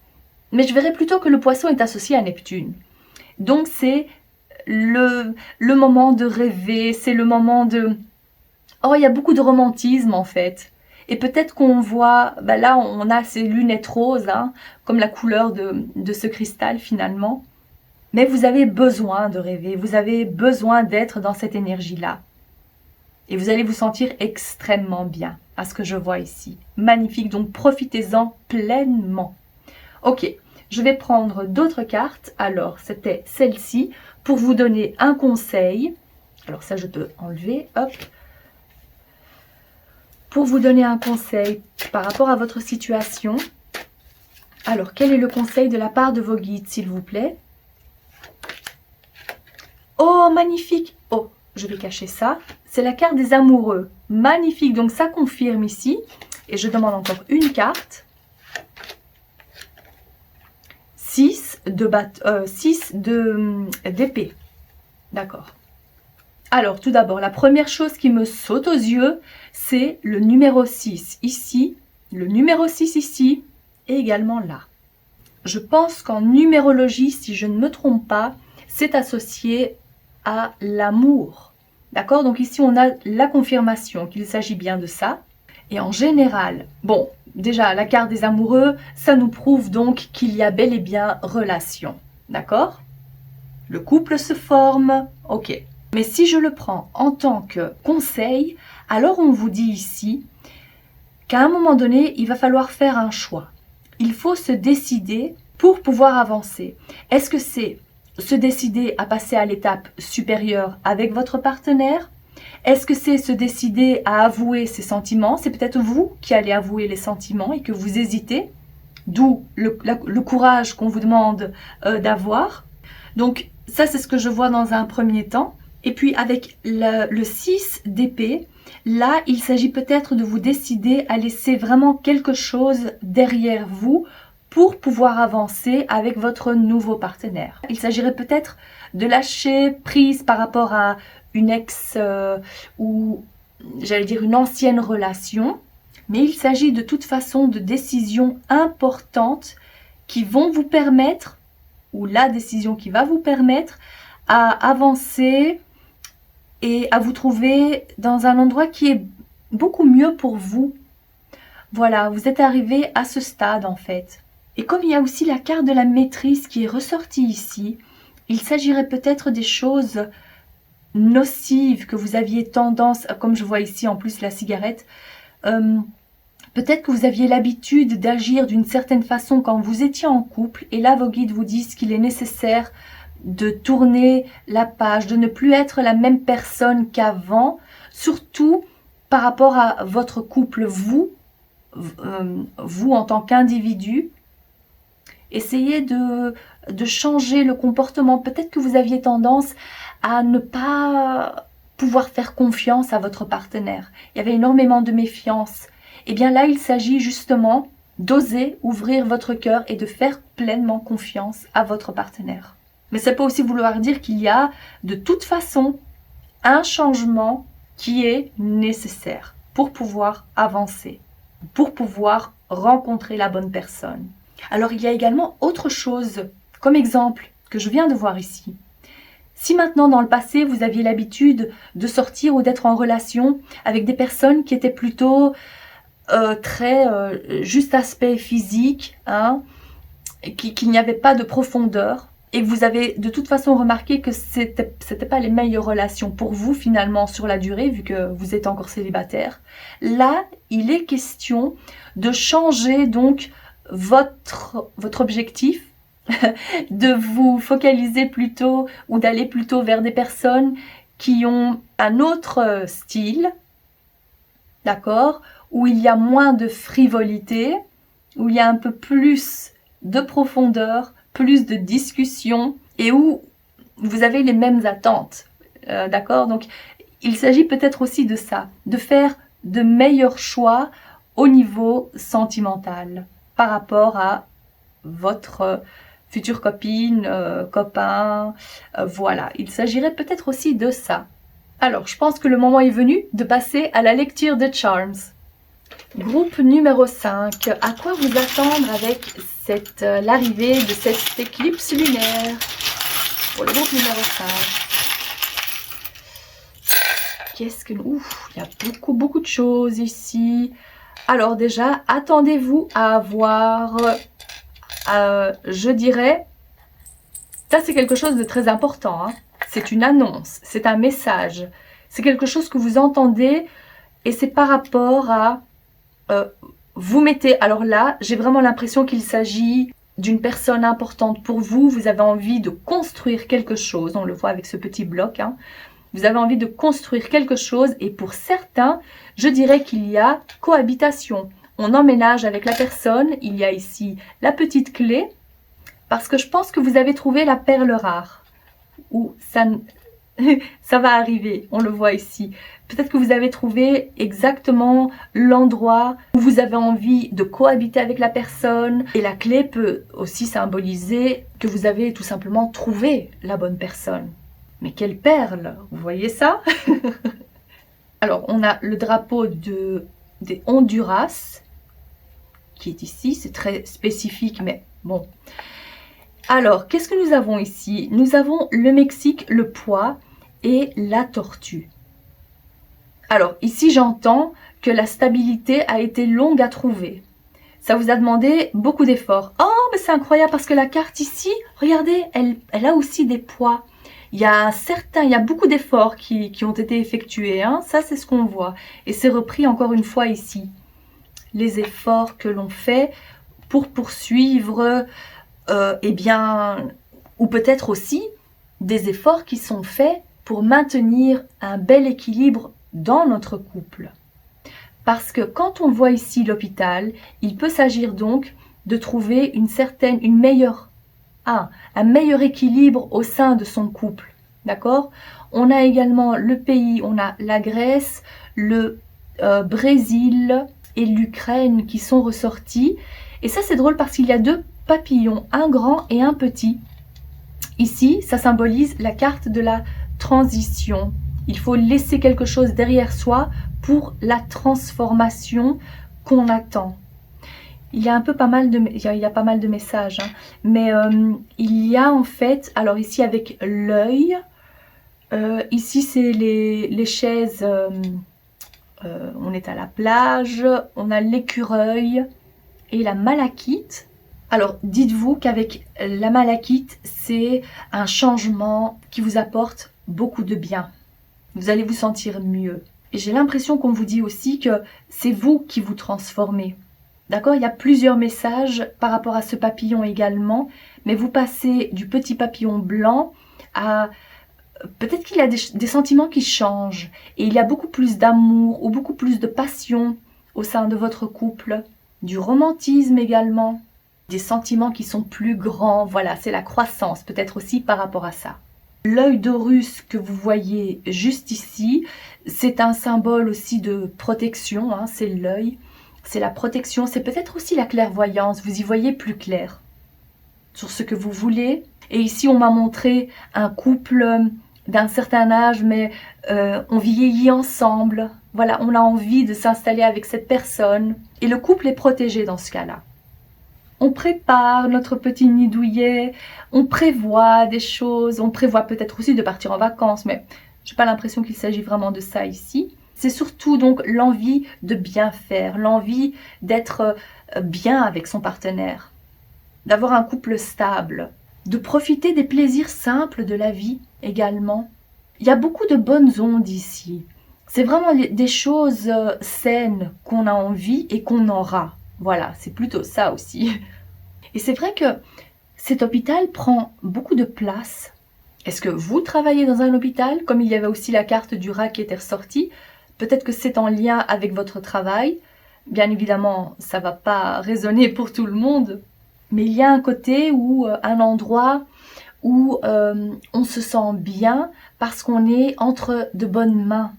mais je verrais plutôt que le poisson est associé à Neptune. Donc c'est le moment de rêver, c'est le moment de... Oh, il y a beaucoup de romantisme en fait. Et peut-être qu'on voit, bah là on a ces lunettes roses, hein, comme la couleur de ce cristal finalement. Mais vous avez besoin de rêver, vous avez besoin d'être dans cette énergie-là. Et vous allez vous sentir extrêmement bien, à ce que je vois ici. Magnifique, donc profitez-en pleinement. Ok, je vais prendre d'autres cartes. Alors, c'était celle-ci, pour vous donner un conseil. Alors ça, je peux enlever, hop. Pour vous donner un conseil par rapport à votre situation. Alors, quel est le conseil de la part de vos guides, s'il vous plaît? Oh, magnifique! Oh, je vais cacher ça. C'est la carte des amoureux. Magnifique, donc ça confirme ici. Et je demande encore une carte. 6 d'épée. D'accord. Alors, tout d'abord, la première chose qui me saute aux yeux, c'est le numéro 6 ici, le numéro 6 ici et également là. Je pense qu'en numérologie, si je ne me trompe pas, c'est associé à l'amour. D'accord? Donc ici, on a la confirmation qu'il s'agit bien de ça. Et en général, bon, déjà, la carte des amoureux, ça nous prouve donc qu'il y a bel et bien relation. D'accord? Le couple se forme, ok. Mais si je le prends en tant que conseil, alors on vous dit ici qu'à un moment donné, il va falloir faire un choix. Il faut se décider pour pouvoir avancer. Est-ce que c'est se décider à passer à l'étape supérieure avec votre partenaire? Est-ce que c'est se décider à avouer ses sentiments? C'est peut-être vous qui allez avouer les sentiments et que vous hésitez, d'où le courage qu'on vous demande d'avoir. Donc ça, c'est ce que je vois dans un premier temps. Et puis avec le 6 d'épée, là, il s'agit peut-être de vous décider à laisser vraiment quelque chose derrière vous pour pouvoir avancer avec votre nouveau partenaire. Il s'agirait peut-être de lâcher prise par rapport à une ex ou j'allais dire une ancienne relation, mais il s'agit de toute façon de décisions importantes qui vont vous permettre, ou la décision qui va vous permettre à avancer et à vous trouver dans un endroit qui est beaucoup mieux pour vous. Voilà, vous êtes arrivé à ce stade en fait. Et comme il y a aussi la carte de la maîtrise qui est ressortie ici, il s'agirait peut-être des choses nocives que vous aviez tendance, comme je vois ici en plus la cigarette, peut-être que vous aviez l'habitude d'agir d'une certaine façon quand vous étiez en couple, et là vos guides vous disent qu'il est nécessaire de tourner la page, de ne plus être la même personne qu'avant, surtout par rapport à votre couple, vous en tant qu'individu. Essayez de changer le comportement. Peut-être que vous aviez tendance à ne pas pouvoir faire confiance à votre partenaire. Il y avait énormément de méfiance. Et bien là, il s'agit justement d'oser ouvrir votre cœur et de faire pleinement confiance à votre partenaire. Mais ça peut aussi vouloir dire qu'il y a de toute façon un changement qui est nécessaire pour pouvoir avancer, pour pouvoir rencontrer la bonne personne. Alors il y a également autre chose, comme exemple, que je viens de voir ici. Si maintenant dans le passé vous aviez l'habitude de sortir ou d'être en relation avec des personnes qui étaient plutôt juste aspect physique, hein, qu'il n'y avait pas de profondeur, et que vous avez de toute façon remarqué que c'était pas les meilleures relations pour vous finalement sur la durée, vu que vous êtes encore célibataire, là, il est question de changer donc votre objectif, de vous focaliser plutôt ou d'aller plutôt vers des personnes qui ont un autre style, d'accord, où il y a moins de frivolité, où il y a un peu plus de profondeur, plus de discussion et où vous avez les mêmes attentes, d'accord? Donc, il s'agit peut-être aussi de ça, de faire de meilleurs choix au niveau sentimental par rapport à votre future copine, copain, voilà. Il s'agirait peut-être aussi de ça. Alors, je pense que le moment est venu de passer à la lecture de Charms. Groupe numéro 5. À quoi vous attendre avec l'arrivée de cette éclipse lunaire pour le groupe numéro 5? Qu'est-ce que... Ouf, il y a beaucoup de choses ici. Alors déjà, attendez-vous à avoir, je dirais, ça c'est quelque chose de très important, hein. C'est une annonce, c'est un message. C'est quelque chose que vous entendez et c'est par rapport à... vous mettez, alors là, j'ai vraiment l'impression qu'il s'agit d'une personne importante pour vous. Vous avez envie de construire quelque chose, on le voit avec ce petit bloc, hein. Vous avez envie de construire quelque chose et pour certains, je dirais qu'il y a cohabitation. On emménage avec la personne, il y a ici la petite clé, parce que je pense que vous avez trouvé la perle rare. Ou ça, ça va arriver, on le voit ici. Peut-être que vous avez trouvé exactement l'endroit où vous avez envie de cohabiter avec la personne. Et la clé peut aussi symboliser que vous avez tout simplement trouvé la bonne personne. Mais quelle perle! Vous voyez ça? Alors, on a le drapeau des Honduras, qui est ici. C'est très spécifique, mais bon. Alors, qu'est-ce que nous avons ici? Nous avons le Mexique, le poids et la tortue. Alors, ici, j'entends que la stabilité a été longue à trouver. Ça vous a demandé beaucoup d'efforts. Oh, mais c'est incroyable parce que la carte ici, regardez, elle a aussi des poids. Il y a beaucoup d'efforts qui ont été effectués, hein. Ça, c'est ce qu'on voit. Et c'est repris encore une fois ici. Les efforts que l'on fait pour poursuivre, eh bien, ou peut-être aussi des efforts qui sont faits pour maintenir un bel équilibre dans notre couple. Parce que quand on voit ici l'hôpital, il peut s'agir donc de trouver un meilleur équilibre au sein de son couple, d'accord? On a également le pays, on a la Grèce, le Brésil et l'Ukraine qui sont ressortis. Et ça c'est drôle parce qu'il y a deux papillons, un grand et un petit. Ici, ça symbolise la carte de la transition. Il faut laisser quelque chose derrière soi pour la transformation qu'on attend. Il y a pas mal de messages, hein. Mais il y a en fait, alors ici avec l'œil, ici c'est les chaises, on est à la plage, on a l'écureuil et la malachite. Alors dites-vous qu'avec la malachite, c'est un changement qui vous apporte beaucoup de bien. Vous allez vous sentir mieux. Et j'ai l'impression qu'on vous dit aussi que c'est vous qui vous transformez. D'accord? Il y a plusieurs messages par rapport à ce papillon également, mais vous passez du petit papillon blanc à... Peut-être qu'il y a des sentiments qui changent et il y a beaucoup plus d'amour ou beaucoup plus de passion au sein de votre couple, du romantisme également, des sentiments qui sont plus grands. Voilà, c'est la croissance peut-être aussi par rapport à ça. L'œil d'Horus que vous voyez juste ici, c'est un symbole aussi de protection, hein, c'est l'œil. C'est la protection, c'est peut-être aussi la clairvoyance, vous y voyez plus clair sur ce que vous voulez. Et ici, on m'a montré un couple d'un certain âge, mais on vieillit ensemble. Voilà, on a envie de s'installer avec cette personne. Et le couple est protégé dans ce cas-là. On prépare notre petit nid douillet, on prévoit des choses, on prévoit peut-être aussi de partir en vacances, mais j'ai pas l'impression qu'il s'agit vraiment de ça ici. C'est surtout donc l'envie de bien faire, l'envie d'être bien avec son partenaire, d'avoir un couple stable, de profiter des plaisirs simples de la vie également. Il y a beaucoup de bonnes ondes ici. C'est vraiment des choses saines qu'on a envie et qu'on aura. Voilà, c'est plutôt ça aussi. Et c'est vrai que cet hôpital prend beaucoup de place. Est-ce que vous travaillez dans un hôpital? Comme il y avait aussi la carte du rat qui était ressortie, peut-être que c'est en lien avec votre travail. Bien évidemment, ça ne va pas résonner pour tout le monde. Mais il y a un côté où, un endroit où on se sent bien parce qu'on est entre de bonnes mains.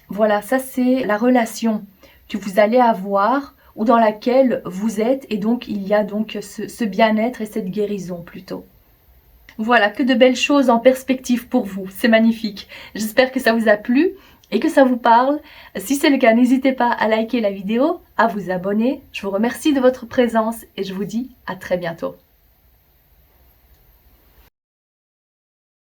Voilà, ça c'est la relation que vous allez avoir ou dans laquelle vous êtes, et donc il y a donc ce bien-être et cette guérison plutôt. Voilà, que de belles choses en perspective pour vous, c'est magnifique. J'espère que ça vous a plu et que ça vous parle. Si c'est le cas, n'hésitez pas à liker la vidéo, à vous abonner. Je vous remercie de votre présence et je vous dis à très bientôt.